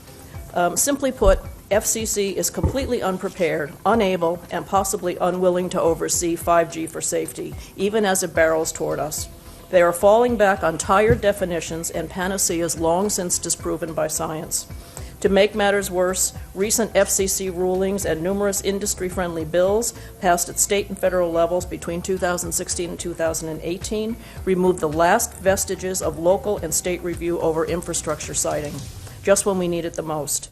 Simply put, FCC is completely unprepared, unable, and possibly unwilling to oversee 5G for safety, even as it barrels toward us. They are falling back on tired definitions and panaceas long since disproven by science. To make matters worse, recent FCC rulings and numerous industry-friendly bills passed at state and federal levels between 2016 and 2018 removed the last vestiges of local and state review over infrastructure siting, just when we need it the most.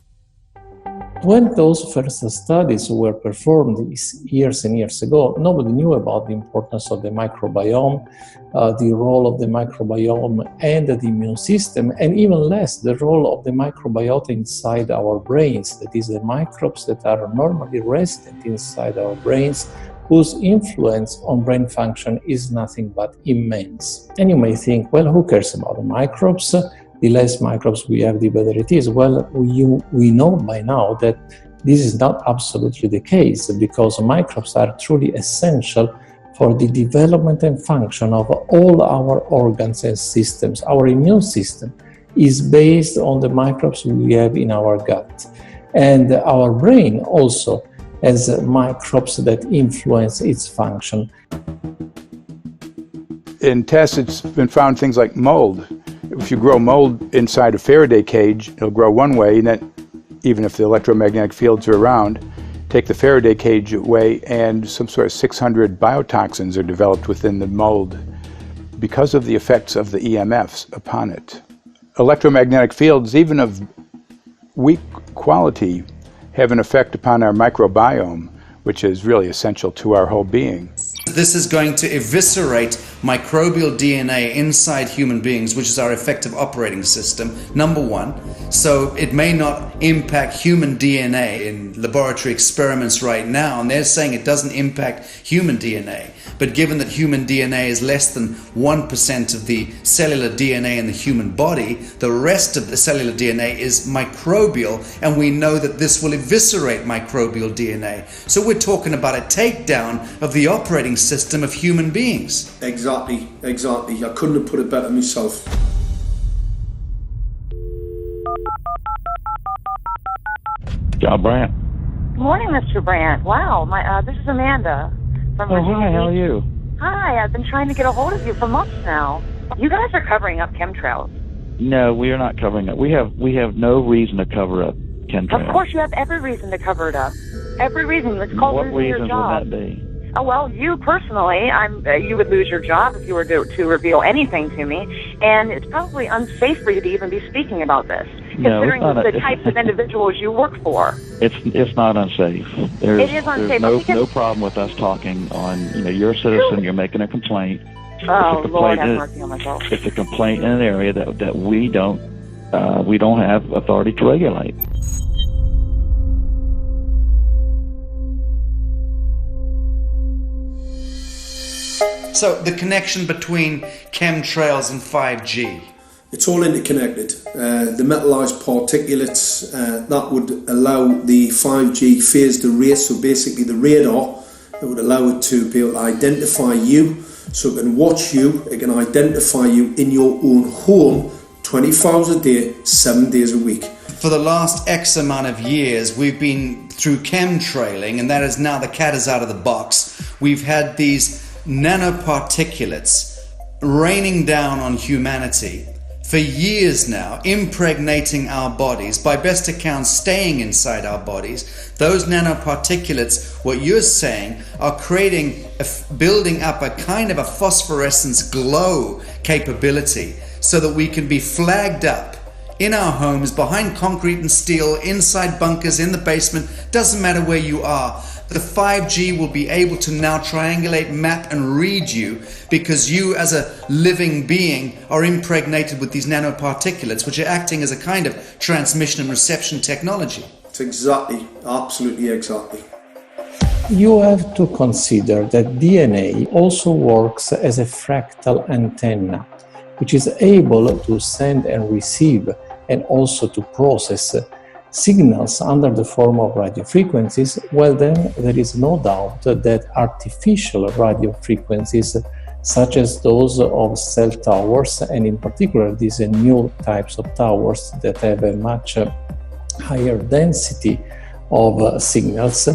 When those first studies were performed years and years ago, nobody knew about the importance of the microbiome, the role of the microbiome and the immune system, and even less the role of the microbiota inside our brains, that is, the microbes that are normally resident inside our brains, whose influence on brain function is nothing but immense. And you may think, well, who cares about the microbes? The less microbes we have, the better it is. Well, we know by now that this is not absolutely the case, because microbes are truly essential for the development and function of all our organs and systems. Our immune system is based on the microbes we have in our gut. And our brain also has microbes that influence its function. In tests, it's been found things like mold. If you grow mold inside a Faraday cage, it'll grow one way, and then even if the electromagnetic fields are around, take the Faraday cage away, and some sort of 600 biotoxins are developed within the mold because of the effects of the EMFs upon it. Electromagnetic fields, even of weak quality, have an effect upon our microbiome, which is really essential to our whole being. This is going to eviscerate microbial DNA inside human beings, which is our effective operating system, number one. So it may not impact human DNA in laboratory experiments right now, and they're saying it doesn't impact human DNA. But given that human DNA is less than 1% of the cellular DNA in the human body, the rest of the cellular DNA is microbial, and we know that this will eviscerate microbial DNA. So we're talking about a takedown of the operating system of human beings. Exactly. I couldn't have put it better myself. John Brandt. Good morning, Mr. Brandt. Wow, this is Amanda from Virginia. Hi, how are you? Hi, I've been trying to get a hold of you for months now. You guys are covering up chemtrails. No, we are not covering it. We have no reason to cover up chemtrails. Of course, you have every reason to cover it up. Every reason. It's called What losing your reasons job. would that be? Oh, well, you personally, you would lose your job if you were to reveal anything to me, and it's probably unsafe for you to even be speaking about this, No, considering it's not the types of individuals you work for. It's not unsafe. It is unsafe. There's no problem with us talking on. You're a citizen. You're making a complaint. Oh, Lord, have mercy on myself. It's a complaint in an area that we don't have authority to regulate. So the connection between chemtrails and 5G. It's all interconnected. The metallized particulates that would allow the 5G phased array, so basically the radar, it would allow it to be able to identify you, so it can watch you, it can identify you in your own home 24 hours a day, 7 days a week. For the last X amount of years, we've been through chemtrailing, and that is now the cat is out of the box. We've had these nanoparticulates raining down on humanity for years now, impregnating our bodies, by best accounts staying inside our bodies. Those nanoparticulates, what you're saying, are building up a kind of a phosphorescence glow capability so that we can be flagged up in our homes, behind concrete and steel, inside bunkers, in the basement, doesn't matter where you are. The 5G will be able to now triangulate, map and read you, because you as a living being are impregnated with these nanoparticulates, which are acting as a kind of transmission and reception technology. It's exactly, absolutely exactly. You have to consider that DNA also works as a fractal antenna, which is able to send and receive and also to process signals under the form of radio frequencies. Well, then there is no doubt that artificial radio frequencies, such as those of cell towers, and in particular these new types of towers that have a much higher density of signals,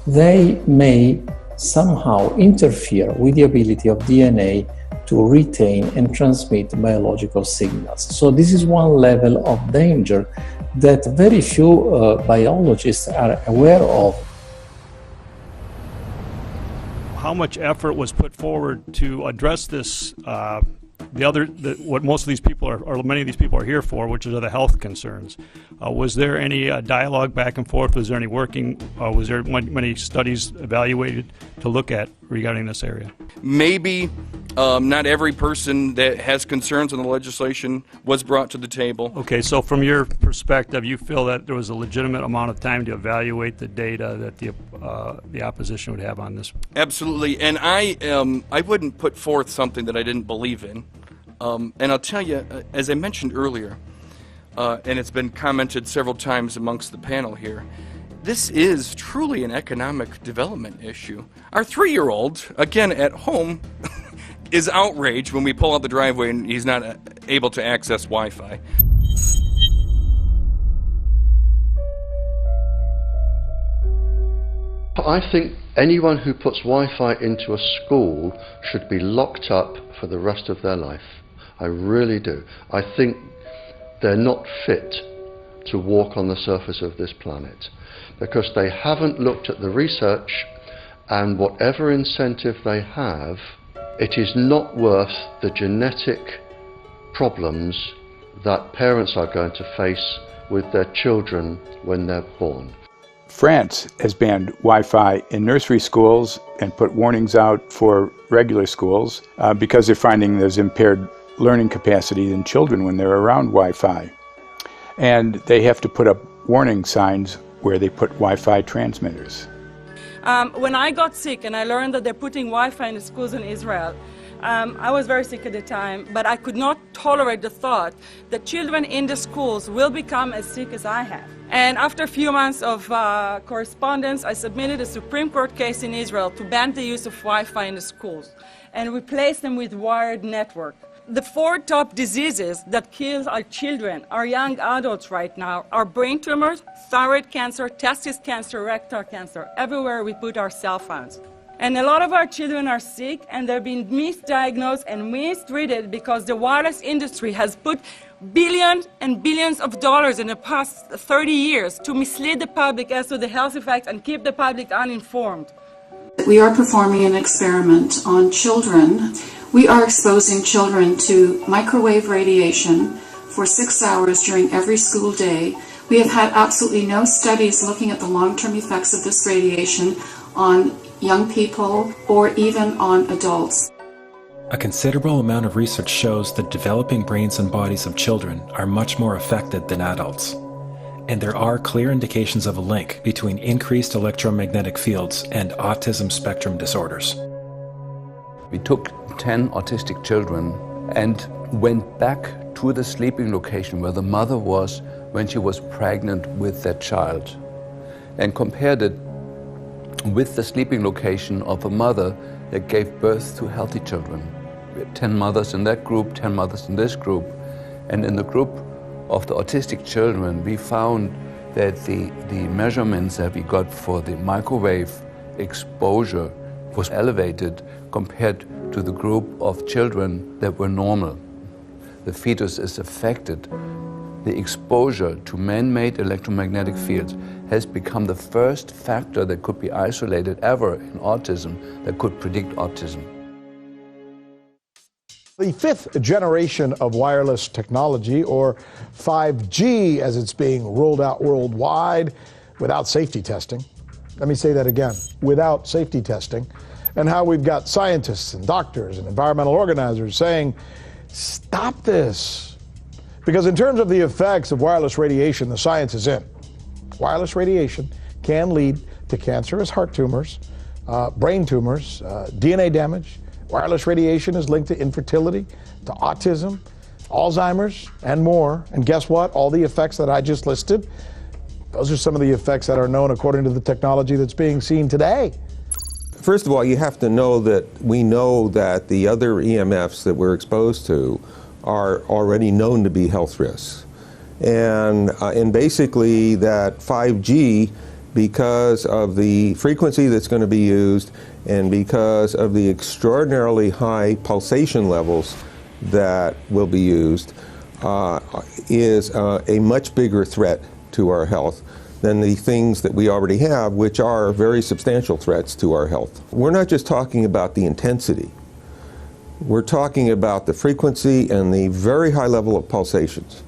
they may somehow interfere with the ability of DNA to retain and transmit biological signals. So this is one level of danger that very few biologists are aware of. How much effort was put forward to address this, what most of these people are, or many of these people are here for, which are the health concerns? Was there any dialogue back and forth? Was there any working, was there many studies evaluated to look at regarding this area? Maybe not every person that has concerns on the legislation was brought to the table. Okay, so from your perspective, you feel that there was a legitimate amount of time to evaluate the data that the opposition would have on this? Absolutely, and I wouldn't put forth something that I didn't believe in. And I'll tell you, as I mentioned earlier, and it's been commented several times amongst the panel here, this is truly an economic development issue. Our 3-year-old, again at home, is outraged when we pull out the driveway and he's not able to access Wi-Fi. I think anyone who puts Wi-Fi into a school should be locked up for the rest of their life. I really do. I think they're not fit to walk on the surface of this planet because they haven't looked at the research, and whatever incentive they have, it is not worth the genetic problems that parents are going to face with their children when they're born. France has banned Wi-Fi in nursery schools and put warnings out for regular schools because they're finding there's impaired learning capacity in children when they're around Wi-Fi. And they have to put up warning signs where they put Wi-Fi transmitters. When I got sick and I learned that they're putting Wi-Fi in the schools in Israel, I was very sick at the time, but I could not tolerate the thought that children in the schools will become as sick as I have. And after a few months of correspondence, I submitted a Supreme Court case in Israel to ban the use of Wi-Fi in the schools and replace them with wired network. The 4 top diseases that kill our children, our young adults right now, are brain tumors, thyroid cancer, testis cancer, rectal cancer, everywhere we put our cell phones. And a lot of our children are sick and they're being misdiagnosed and mistreated because the wireless industry has put billions and billions of dollars in the past 30 years to mislead the public as to the health effects and keep the public uninformed. We are performing an experiment on children. We are exposing children to microwave radiation for 6 hours during every school day. We have had absolutely no studies looking at the long-term effects of this radiation on young people or even on adults. A considerable amount of research shows that developing brains and bodies of children are much more affected than adults. And there are clear indications of a link between increased electromagnetic fields and autism spectrum disorders. We took 10 autistic children and went back to the sleeping location where the mother was when she was pregnant with that child and compared it with the sleeping location of a mother that gave birth to healthy children. We had 10 mothers in that group, 10 mothers in this group, and in the group of the autistic children we found that the measurements that we got for the microwave exposure was elevated compared to the group of children that were normal. The fetus is affected. The exposure to man-made electromagnetic fields has become the first factor that could be isolated ever in autism that could predict autism. The fifth generation of wireless technology, or 5G as it's being rolled out worldwide without safety testing. Let me say that again, without safety testing. And how we've got scientists and doctors and environmental organizers saying, stop this. Because in terms of the effects of wireless radiation, the science is in. Wireless radiation can lead to cancerous heart tumors, brain tumors, DNA damage. Wireless radiation is linked to infertility, to autism, Alzheimer's, and more. And guess what? All the effects that I just listed, those are some of the effects that are known according to the technology that's being seen today. First of all, you have to know that we know that the other EMFs that we're exposed to are already known to be health risks. And basically that 5G, because of the frequency that's going to be used and because of the extraordinarily high pulsation levels that will be used, is a much bigger threat to our health than the things that we already have, which are very substantial threats to our health. We're not just talking about the intensity. We're talking about the frequency and the very high level of pulsations.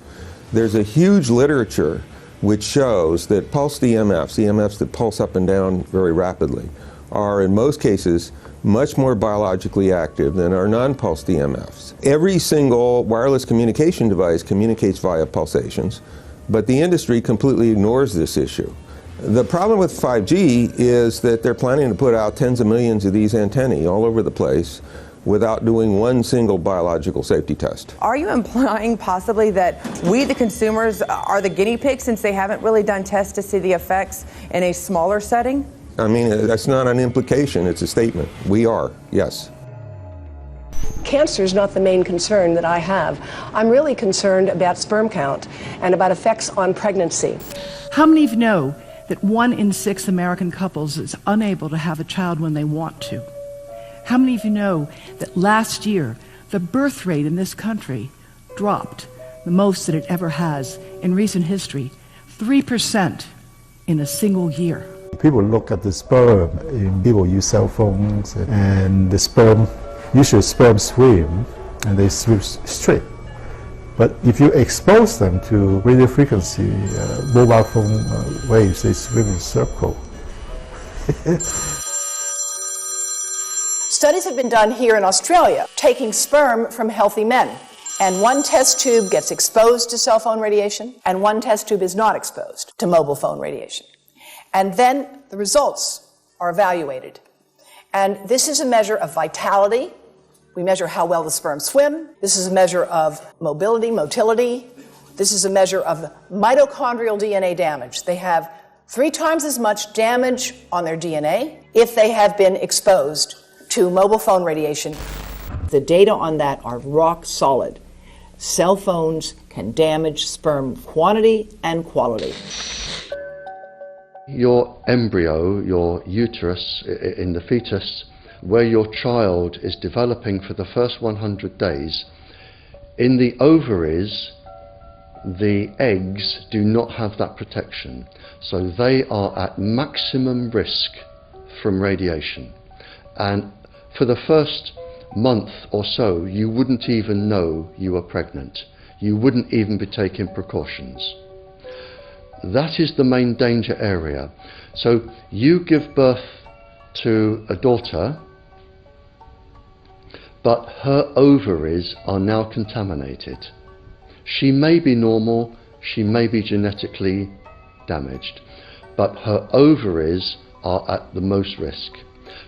There's a huge literature which shows that pulsed EMFs, EMFs that pulse up and down very rapidly, are in most cases much more biologically active than our non-pulsed EMFs. Every single wireless communication device communicates via pulsations, but the industry completely ignores this issue. The problem with 5G is that they're planning to put out tens of millions of these antennae all over the place without doing one single biological safety test. Are you implying possibly that we, the consumers, are the guinea pigs since they haven't really done tests to see the effects in a smaller setting? I mean, that's not an implication, it's a statement. We are, yes. Cancer is not the main concern that I have. I'm really concerned about sperm count and about effects on pregnancy. How many of you know that 1 in 6 American couples is unable to have a child when they want to? How many of you know that last year the birth rate in this country dropped the most that it ever has in recent history, 3% in a single year? People look at the sperm, and people use cell phones, and the sperm, usually sperm swim, and they swim straight. But if you expose them to radio frequency, mobile phone waves, they swim in a circle. Studies have been done here in Australia, taking sperm from healthy men. And one test tube gets exposed to cell phone radiation, and one test tube is not exposed to mobile phone radiation. And then the results are evaluated. And this is a measure of vitality. We measure how well the sperm swim. This is a measure of motility. This is a measure of mitochondrial DNA damage. They have 3 times as much damage on their DNA if they have been exposed to mobile phone radiation. The data on that are rock solid. Cell phones can damage sperm quantity and quality. Your embryo, your uterus in the fetus, where your child is developing for the first 100 days, in the ovaries, the eggs do not have that protection. So they are at maximum risk from radiation. And for the first month or so, you wouldn't even know you were pregnant. You wouldn't even be taking precautions. That is the main danger area. So you give birth to a daughter, but her ovaries are now contaminated. She may be normal, she may be genetically damaged, but her ovaries are at the most risk.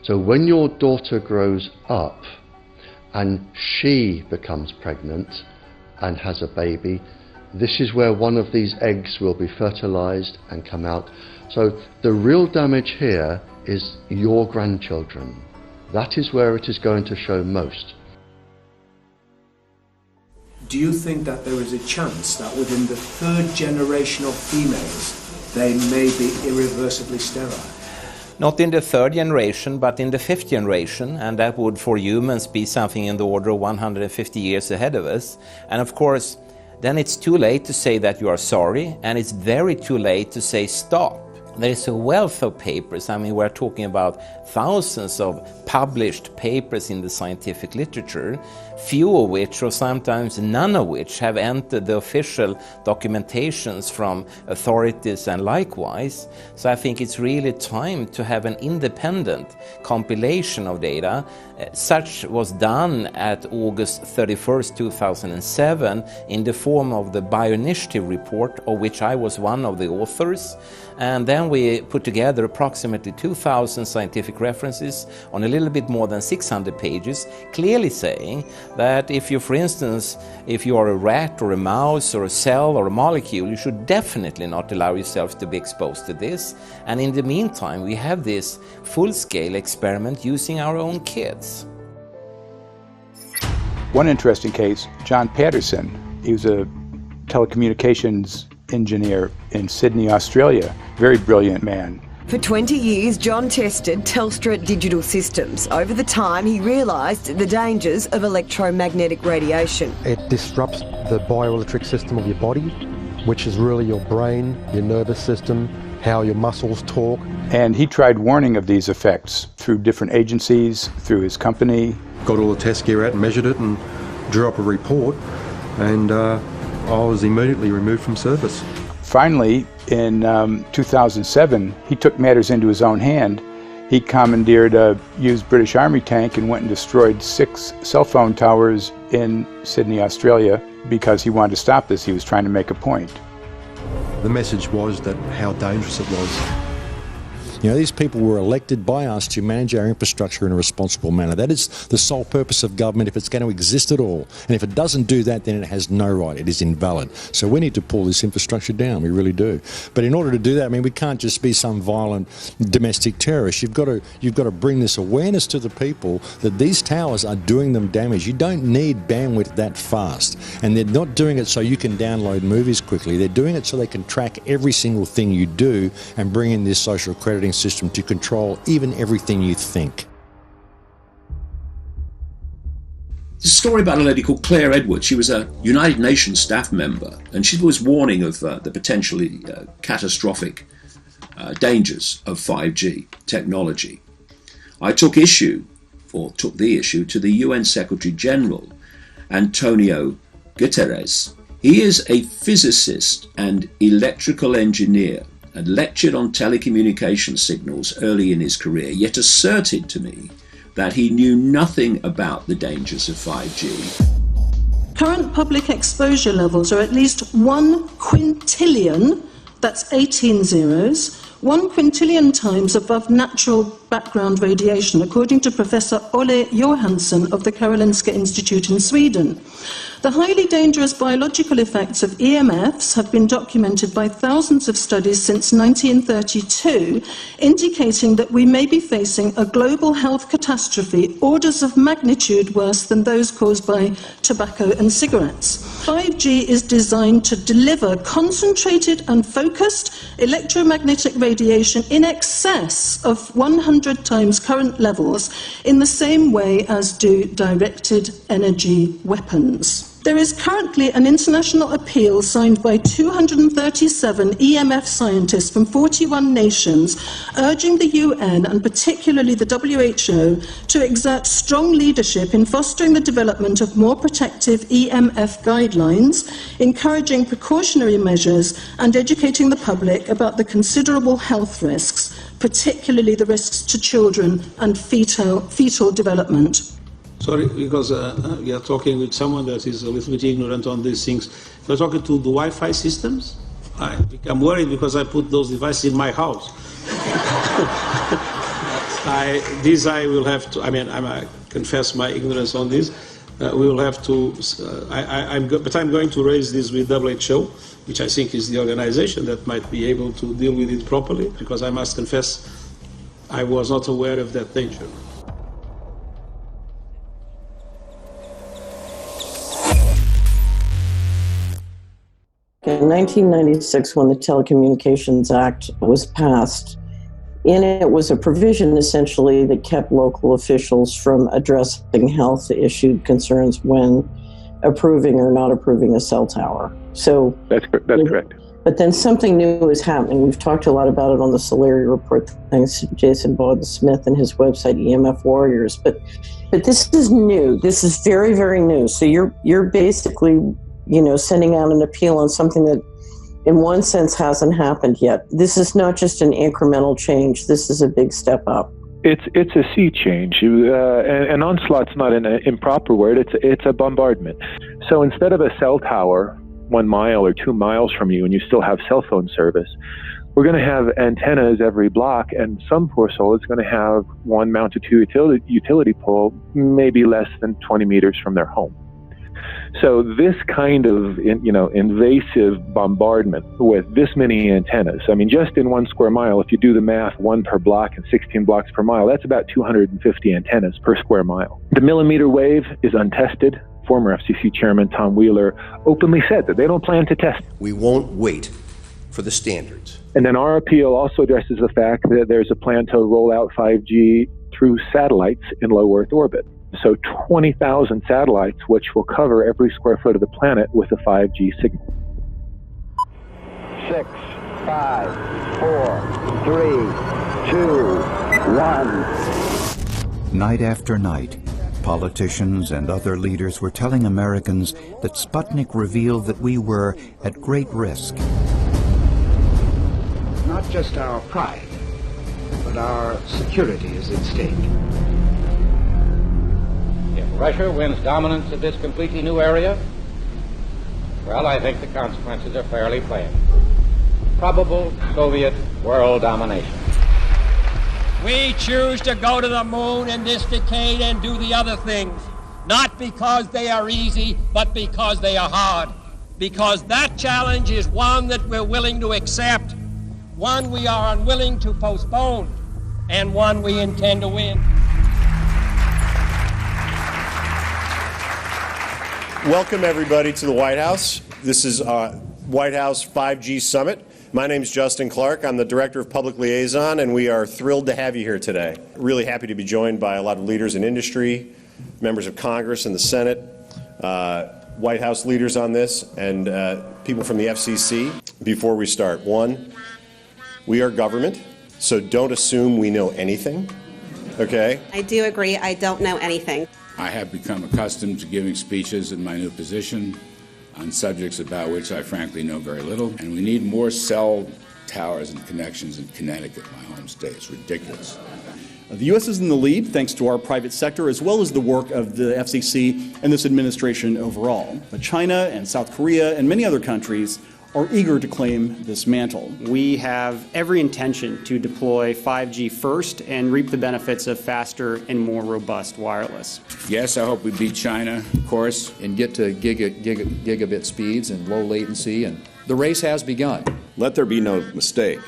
So when your daughter grows up and she becomes pregnant and has a baby, this is where one of these eggs will be fertilized and come out. So the real damage here is your grandchildren. That is where it is going to show most. Do you think that there is a chance that within the third generation of females, they may be irreversibly sterile? Not in the third generation, but in the fifth generation, and that would for humans be something in the order of 150 years ahead of us. And of course, then it's too late to say that you are sorry, and it's very too late to say stop. There's a wealth of papers. I mean, we're talking about thousands of published papers in the scientific literature, few of which, or sometimes none of which, have entered the official documentations from authorities and likewise. So I think it's really time to have an independent compilation of data. Such was done at August 31st, 2007 in the form of the Bioinitiative report, of which I was one of the authors. And then we put together approximately 2,000 scientific references on a little bit more than 600 pages, clearly saying that if you, for instance, if you are a rat or a mouse or a cell or a molecule, you should definitely not allow yourself to be exposed to this. And in the meantime, we have this full-scale experiment using our own kids. One interesting case, John Patterson, he was a telecommunications engineer in Sydney, Australia. Very brilliant man. For 20 years, John tested Telstra digital systems. Over the time, he realised the dangers of electromagnetic radiation. It disrupts the bioelectric system of your body, which is really your brain, your nervous system, how your muscles talk. And he tried warning of these effects through different agencies, through his company. Got all the test gear out and measured it and drew up a report, and I was immediately removed from service. Finally, in 2007, he took matters into his own hand. He commandeered a used British Army tank and went and destroyed 6 cell phone towers in Sydney, Australia, because he wanted to stop this. He was trying to make a point. The message was that how dangerous it was. You know, these people were elected by us to manage our infrastructure in a responsible manner. That is the sole purpose of government if it's going to exist at all. And if it doesn't do that, then it has no right. It is invalid. So we need to pull this infrastructure down. We really do. But in order to do that, I mean, we can't just be some violent domestic terrorist. You've got to bring this awareness to the people that these towers are doing them damage. You don't need bandwidth that fast. And they're not doing it so you can download movies quickly. They're doing it so they can track every single thing you do and bring in this social crediting system to control even everything you think. There's a story about a lady called Claire Edwards. She was a United Nations staff member, and she was warning of the potentially catastrophic dangers of 5G technology. I took the issue to the UN Secretary General, Antonio Guterres. He is a physicist and electrical engineer, and lectured on telecommunication signals early in his career, yet asserted to me that he knew nothing about the dangers of 5G. Current public exposure levels are at least 1 quintillion, that's 18 zeros, 1 quintillion times above natural background radiation, according to Professor Olle Johansson of the Karolinska Institute in Sweden. The highly dangerous biological effects of EMFs have been documented by thousands of studies since 1932, indicating that we may be facing a global health catastrophe orders of magnitude worse than those caused by tobacco and cigarettes. 5G is designed to deliver concentrated and focused electromagnetic radiation in excess of 100 times current levels in the same way as do directed energy weapons. There is currently an international appeal signed by 237 EMF scientists from 41 nations, urging the UN and particularly the WHO to exert strong leadership in fostering the development of more protective EMF guidelines, encouraging precautionary measures and educating the public about the considerable health risks, particularly the risks to children and fetal development. Sorry, because we are talking with someone that is a little bit ignorant on these things. If you're talking to the Wi-Fi systems, I become worried because I put those devices in my house. I will have to, I mean, I'm a confess my ignorance on this. We will have to, but I'm going to raise this with WHO, which I think is the organization that might be able to deal with it properly, because I must confess I was not aware of that danger. In 1996, when the Telecommunications Act was passed, in it was a provision essentially that kept local officials from addressing health issue concerns when approving or not approving a cell tower. So that's correct. But then something new is happening. We've talked a lot about it on the Solari report, thanks to Jason Bowden-Smith and his website EMF Warriors. But this is new. This is very, very new. So you're basically, sending out an appeal on something that in one sense hasn't happened yet. This is not just an incremental change. This is a big step up. It's a sea change. An onslaught's not an improper word. It's a bombardment. So instead of a cell tower 1 mile or 2 miles from you and you still have cell phone service, we're going to have antennas every block, and some poor soul is going to have one mounted to a utility pole maybe less than 20 meters from their home. So this kind of, invasive bombardment with this many antennas, I mean, just in 1 square mile, if you do the math, 1 per block and 16 blocks per mile, that's about 250 antennas per square mile. The millimeter wave is untested. Former FCC Chairman Tom Wheeler openly said that they don't plan to test. We won't wait for the standards. And then our appeal also addresses the fact that there's a plan to roll out 5G through satellites in low Earth orbit. So 20,000 satellites, which will cover every square foot of the planet with a 5G signal. 6, 5, 4, 3, 2, 1. Night after night, politicians and other leaders were telling Americans that Sputnik revealed that we were at great risk. Not just our pride, but our security is at stake. If Russia wins dominance of this completely new area, well, I think the consequences are fairly plain. Probable Soviet world domination. We choose to go to the moon in this decade and do the other things, not because they are easy, but because they are hard. Because that challenge is one that we're willing to accept, one we are unwilling to postpone, and one we intend to win. Welcome, everybody, to the White House. This is White House 5G Summit. My name is Justin Clark. I'm the Director of Public Liaison, and we are thrilled to have you here today. Really happy to be joined by a lot of leaders in industry, members of Congress and the Senate, White House leaders on this, and people from the FCC. Before we start, one, we are government, so don't assume we know anything, okay? I do agree, I don't know anything. I have become accustomed to giving speeches in my new position on subjects about which I frankly know very little, and we need more cell towers and connections in Connecticut, my home state. It's ridiculous. The U.S. is in the lead thanks to our private sector as well as the work of the FCC and this administration overall. But China and South Korea and many other countries are eager to claim this mantle. We have every intention to deploy 5G first and reap the benefits of faster and more robust wireless. Yes, I hope we beat China, of course. And get to gigabit speeds and low latency, and the race has begun. Let there be no mistake.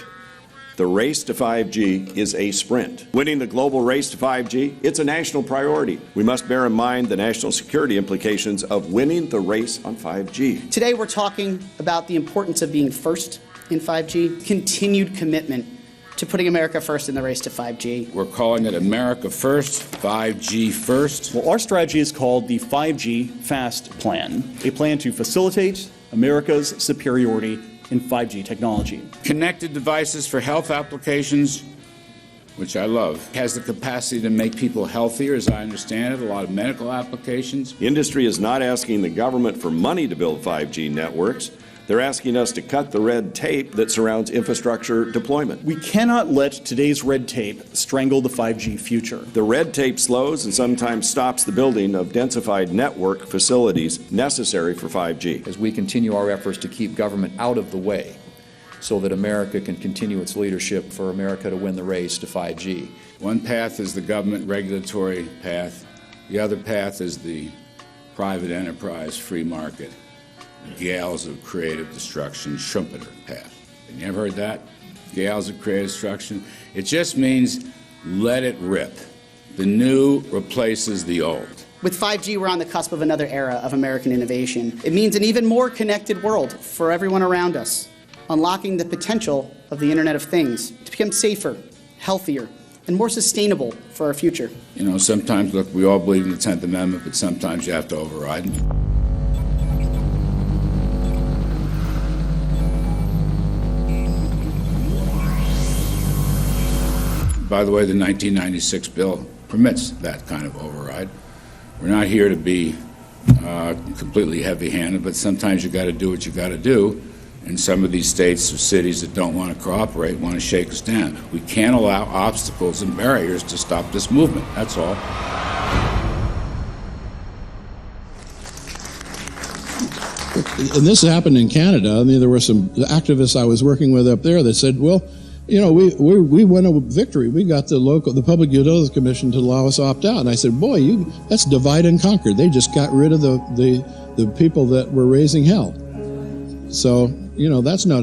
The race to 5G is a sprint. Winning the global race to 5G, it's a national priority. We must bear in mind the national security implications of winning the race on 5G. Today we're talking about the importance of being first in 5G, continued commitment to putting America first in the race to 5G. We're calling it America First, 5G First. Well, our strategy is called the 5G Fast Plan, a plan to facilitate America's superiority in 5G technology. Connected devices for health applications, which I love, has the capacity to make people healthier, as I understand it, a lot of medical applications. Industry is not asking the government for money to build 5G networks. They're asking us to cut the red tape that surrounds infrastructure deployment. We cannot let today's red tape strangle the 5G future. The red tape slows and sometimes stops the building of densified network facilities necessary for 5G. As we continue our efforts to keep government out of the way so that America can continue its leadership for America to win the race to 5G. One path is the government regulatory path. The other path is the private enterprise, free market, gales of creative destruction, Schumpeter path. Have you ever heard that? Gales of creative destruction? It just means let it rip. The new replaces the old. With 5G, we're on the cusp of another era of American innovation. It means an even more connected world for everyone around us, unlocking the potential of the Internet of Things to become safer, healthier, and more sustainable for our future. You know, sometimes, look, we all believe in the 10th Amendment, but sometimes you have to override it. By the way, the 1996 bill permits that kind of override. We're not here to be completely heavy-handed, but sometimes you got to do what you got to do. And some of these states or cities that don't want to cooperate want to shake us down. We can't allow obstacles and barriers to stop this movement. That's all. And this happened in Canada. I mean, there were some activists I was working with up there that said, well, you know, we won a victory. We got the Public Utilities Commission to allow us to opt out. And I said, boy, that's divide and conquer. They just got rid of the people that were raising hell. So, you know, that's not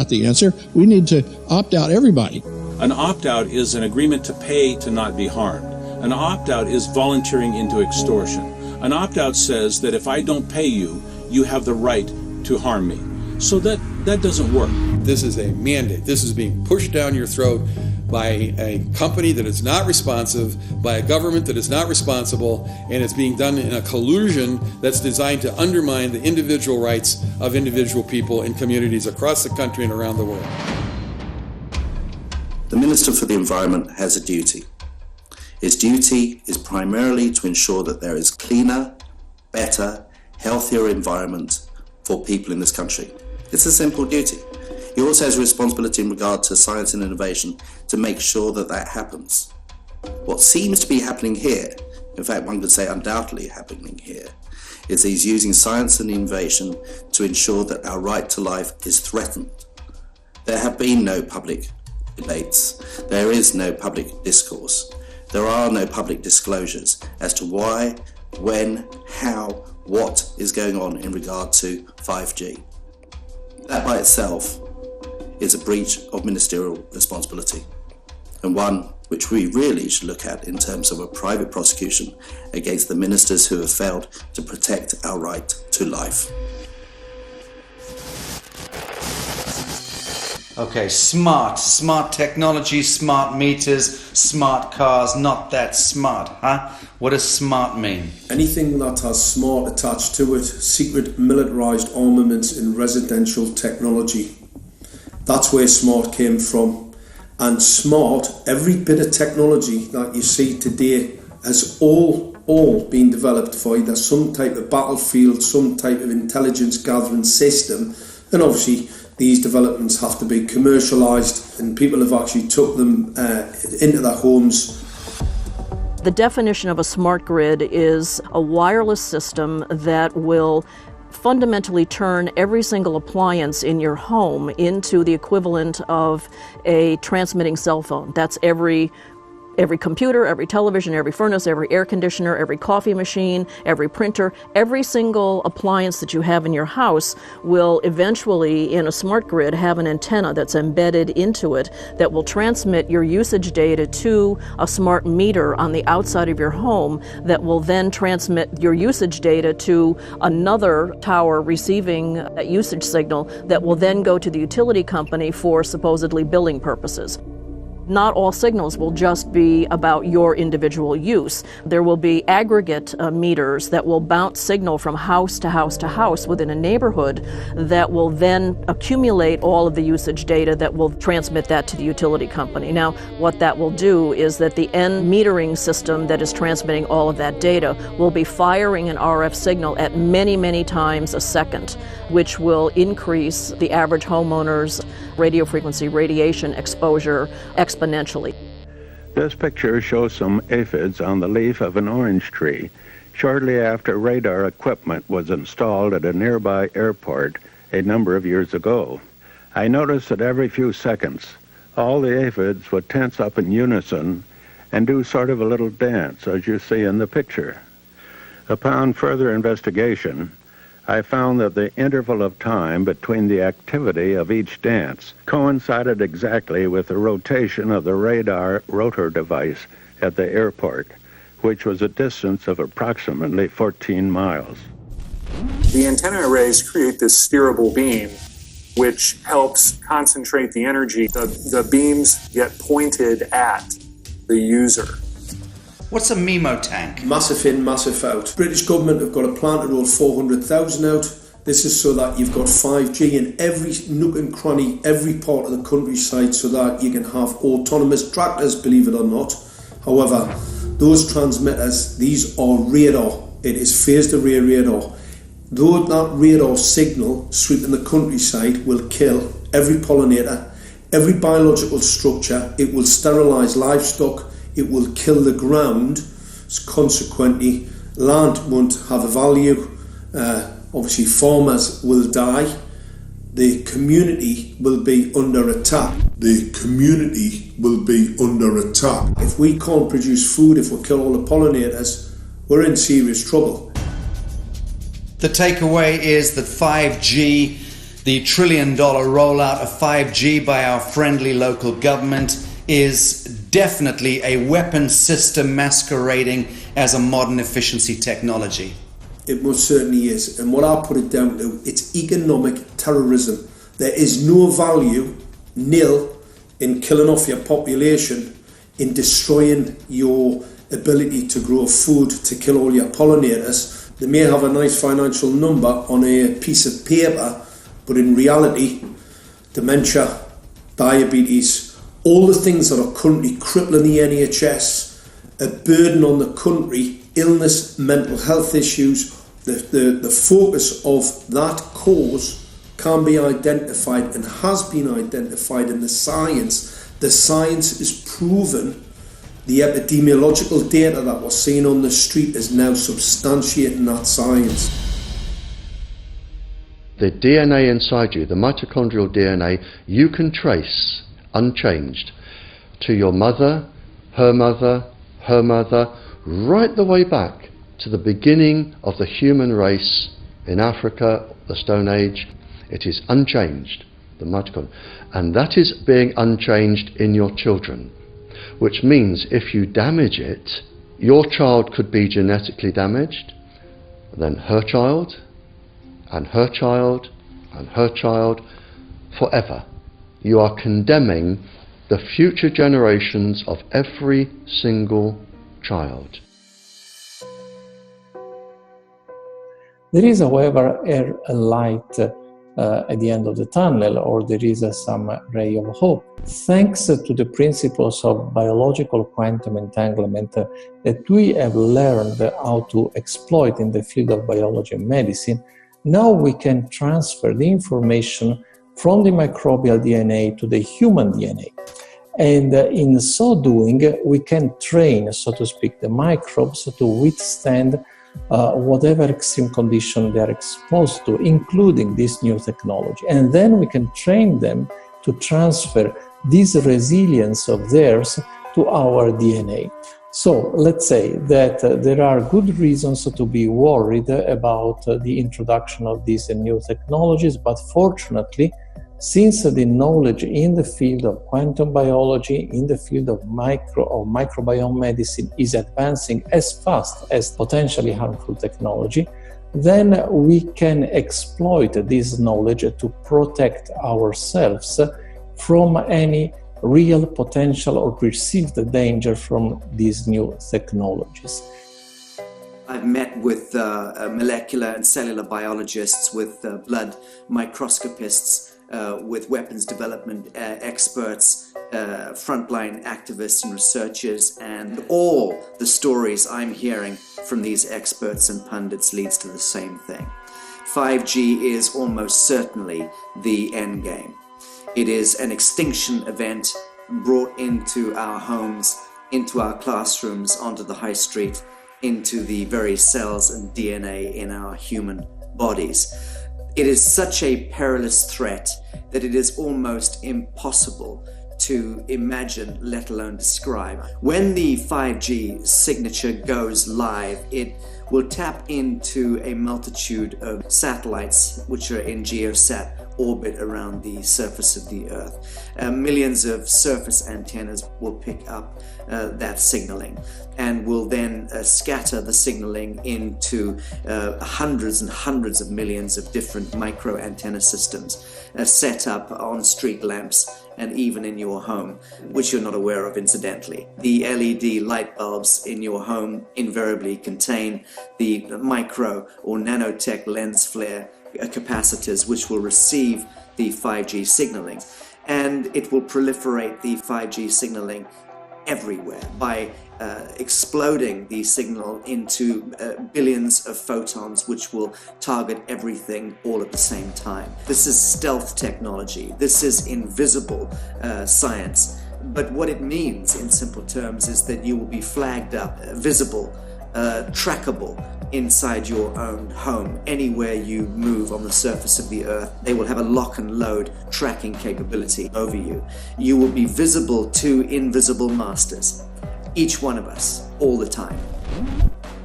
the answer. We need to opt out everybody. An opt-out is an agreement to pay to not be harmed. An opt-out is volunteering into extortion. An opt-out says that if I don't pay you, you have the right to harm me. So that doesn't work. This is a mandate. This is being pushed down your throat by a company that is not responsive, by a government that is not responsible, and it's being done in a collusion that's designed to undermine the individual rights of individual people in communities across the country and around the world. The Minister for the Environment has a duty. His duty is primarily to ensure that there is cleaner, better, healthier environment for people in this country. It's a simple duty. He also has a responsibility in regard to science and innovation to make sure that that happens. What seems to be happening here, in fact one could say undoubtedly happening here, is he's using science and innovation to ensure that our right to life is threatened. There have been no public debates. There is no public discourse. There are no public disclosures as to why, when, how, what is going on in regard to 5G. That by itself is a breach of ministerial responsibility, and one which we really should look at in terms of a private prosecution against the ministers who have failed to protect our right to life. Okay, smart technology, smart meters, smart cars, not that smart, huh? What does smart mean? Anything that has smart attached to it, secret militarised armaments in residential technology. That's where smart came from. And smart, every bit of technology that you see today has all been developed for either some type of battlefield, some type of intelligence gathering system, and obviously these developments have to be commercialised, and people have actually took them into their homes. The definition of a smart grid is a wireless system that will fundamentally turn every single appliance in your home into the equivalent of a transmitting cell phone. That's every computer, every television, every furnace, every air conditioner, every coffee machine, every printer, every single appliance that you have in your house will eventually, in a smart grid, have an antenna that's embedded into it that will transmit your usage data to a smart meter on the outside of your home that will then transmit your usage data to another tower receiving that usage signal that will then go to the utility company for supposedly billing purposes. Not all signals will just be about your individual use. There will be aggregate meters that will bounce signal from house to house to house within a neighborhood that will then accumulate all of the usage data that will transmit that to the utility company. Now, what that will do is that the end metering system that is transmitting all of that data will be firing an RF signal at many, many times a second, which will increase the average homeowner's radio frequency radiation exposure exponentially. This picture shows some aphids on the leaf of an orange tree shortly after radar equipment was installed at a nearby airport a number of years ago. I noticed that every few seconds all the aphids would tense up in unison and do sort of a little dance, as you see in the picture. Upon further investigation, I found that the interval of time between the activity of each dance coincided exactly with the rotation of the radar rotor device at the airport, which was a distance of approximately 14 miles. The antenna arrays create this steerable beam, which helps concentrate the energy. The beams get pointed at the user. What's a MIMO tank? Massive in, massive out. British government have got a plan to roll 400,000 out. This is so that you've got 5G in every nook and cranny, every part of the countryside, so that you can have autonomous tractors, believe it or not. However, those transmitters, these are radar. It is phased array radar. Though that radar signal sweeping the countryside will kill every pollinator, every biological structure, it will sterilise livestock, it will kill the ground, consequently land won't have a value, obviously farmers will die, the community will be under attack. The community will be under attack. If we can't produce food, if we kill all the pollinators, we're in serious trouble. The takeaway is that 5G, the $1 trillion rollout of 5G by our friendly local government, is definitely a weapon system masquerading as a modern efficiency technology. It most certainly is. And what I put it down to, it's economic terrorism. There is no value, nil, in killing off your population, in destroying your ability to grow food, to kill all your pollinators. They may have a nice financial number on a piece of paper, but in reality, dementia, diabetes, all the things that are currently crippling the NHS, a burden on the country, illness, mental health issues, the focus of that cause can be identified and has been identified in the science. The science is proven. The epidemiological data that we're seeing on the street is now substantiating that science. The DNA inside you, the mitochondrial DNA, you can trace unchanged to your mother, her mother, her mother, right the way back to the beginning of the human race in Africa, the Stone Age. It is unchanged, the mitochondria, and that is being unchanged in your children, which means if you damage it, your child could be genetically damaged, then her child, and her child, and her child, forever. You are condemning the future generations of every single child. There is, however, a light at the end of the tunnel, or there is some ray of hope. Thanks to the principles of biological quantum entanglement that we have learned how to exploit in the field of biology and medicine, now we can transfer the information from the microbial DNA to the human DNA. And in so doing, we can train, so to speak, the microbes to withstand whatever extreme condition they are exposed to, including this new technology. And then we can train them to transfer this resilience of theirs to our DNA. So let's say that there are good reasons to be worried about the introduction of these new technologies, but fortunately, since the knowledge in the field of quantum biology, in the field of microbiome medicine is advancing as fast as potentially harmful technology, then we can exploit this knowledge to protect ourselves from any real potential or perceived danger from these new technologies. I've met with molecular and cellular biologists, with blood microscopists, with weapons development experts, frontline activists and researchers, and all the stories I'm hearing from these experts and pundits leads to the same thing. 5G is almost certainly the end game. It is an extinction event brought into our homes, into our classrooms, onto the high street, into the very cells and DNA in our human bodies. It is such a perilous threat that it is almost impossible to imagine, let alone describe. When the 5G signature goes live, it will tap into a multitude of satellites which are in geosat orbit around the surface of the Earth. Millions of surface antennas will pick up that signaling and will then scatter the signaling into hundreds and hundreds of millions of different micro antenna systems set up on street lamps and even in your home, which you're not aware of incidentally. The LED light bulbs in your home invariably contain the micro or nanotech lens flare capacitors which will receive the 5G signaling, and it will proliferate the 5G signaling everywhere by exploding the signal into billions of photons which will target everything all at the same time. This is stealth technology. This is invisible science. But what it means in simple terms is that you will be flagged up, visible, trackable inside your own home. Anywhere you move on the surface of the Earth, they will have a lock and load tracking capability over you. You will be visible to invisible masters, each one of us, all the time.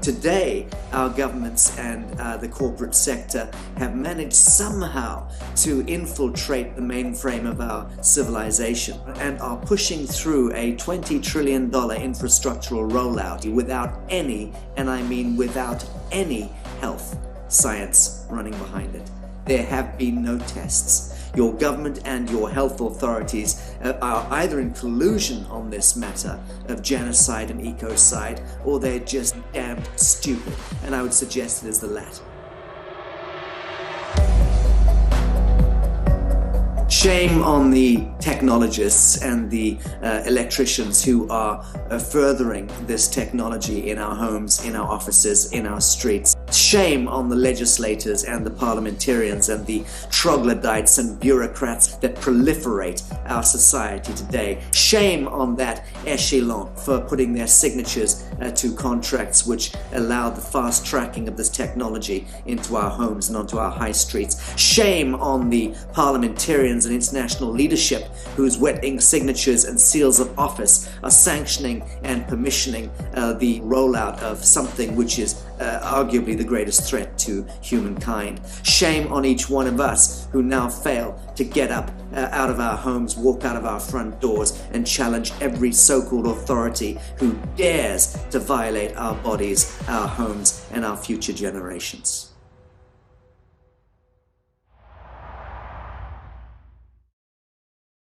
Today, our governments and the corporate sector have managed somehow to infiltrate the mainframe of our civilization and are pushing through a $20 trillion infrastructural rollout without any, and I mean without any, health science running behind it. There have been no tests. Your government and your health authorities are either in collusion on this matter of genocide and ecocide, or they're just damn stupid, and I would suggest it is the latter. Shame on the technologists and the electricians who are furthering this technology in our homes, in our offices, in our streets. Shame on the legislators and the parliamentarians and the troglodytes and bureaucrats that proliferate our society today. Shame on that echelon for putting their signatures to contracts which allow the fast tracking of this technology into our homes and onto our high streets. Shame on the parliamentarians and international leadership whose wet ink signatures and seals of office are sanctioning and permissioning the rollout of something which is arguably the greatest threat to humankind. Shame on each one of us who now fail to get up out of our homes, walk out of our front doors, and challenge every so-called authority who dares to violate our bodies, our homes, and our future generations.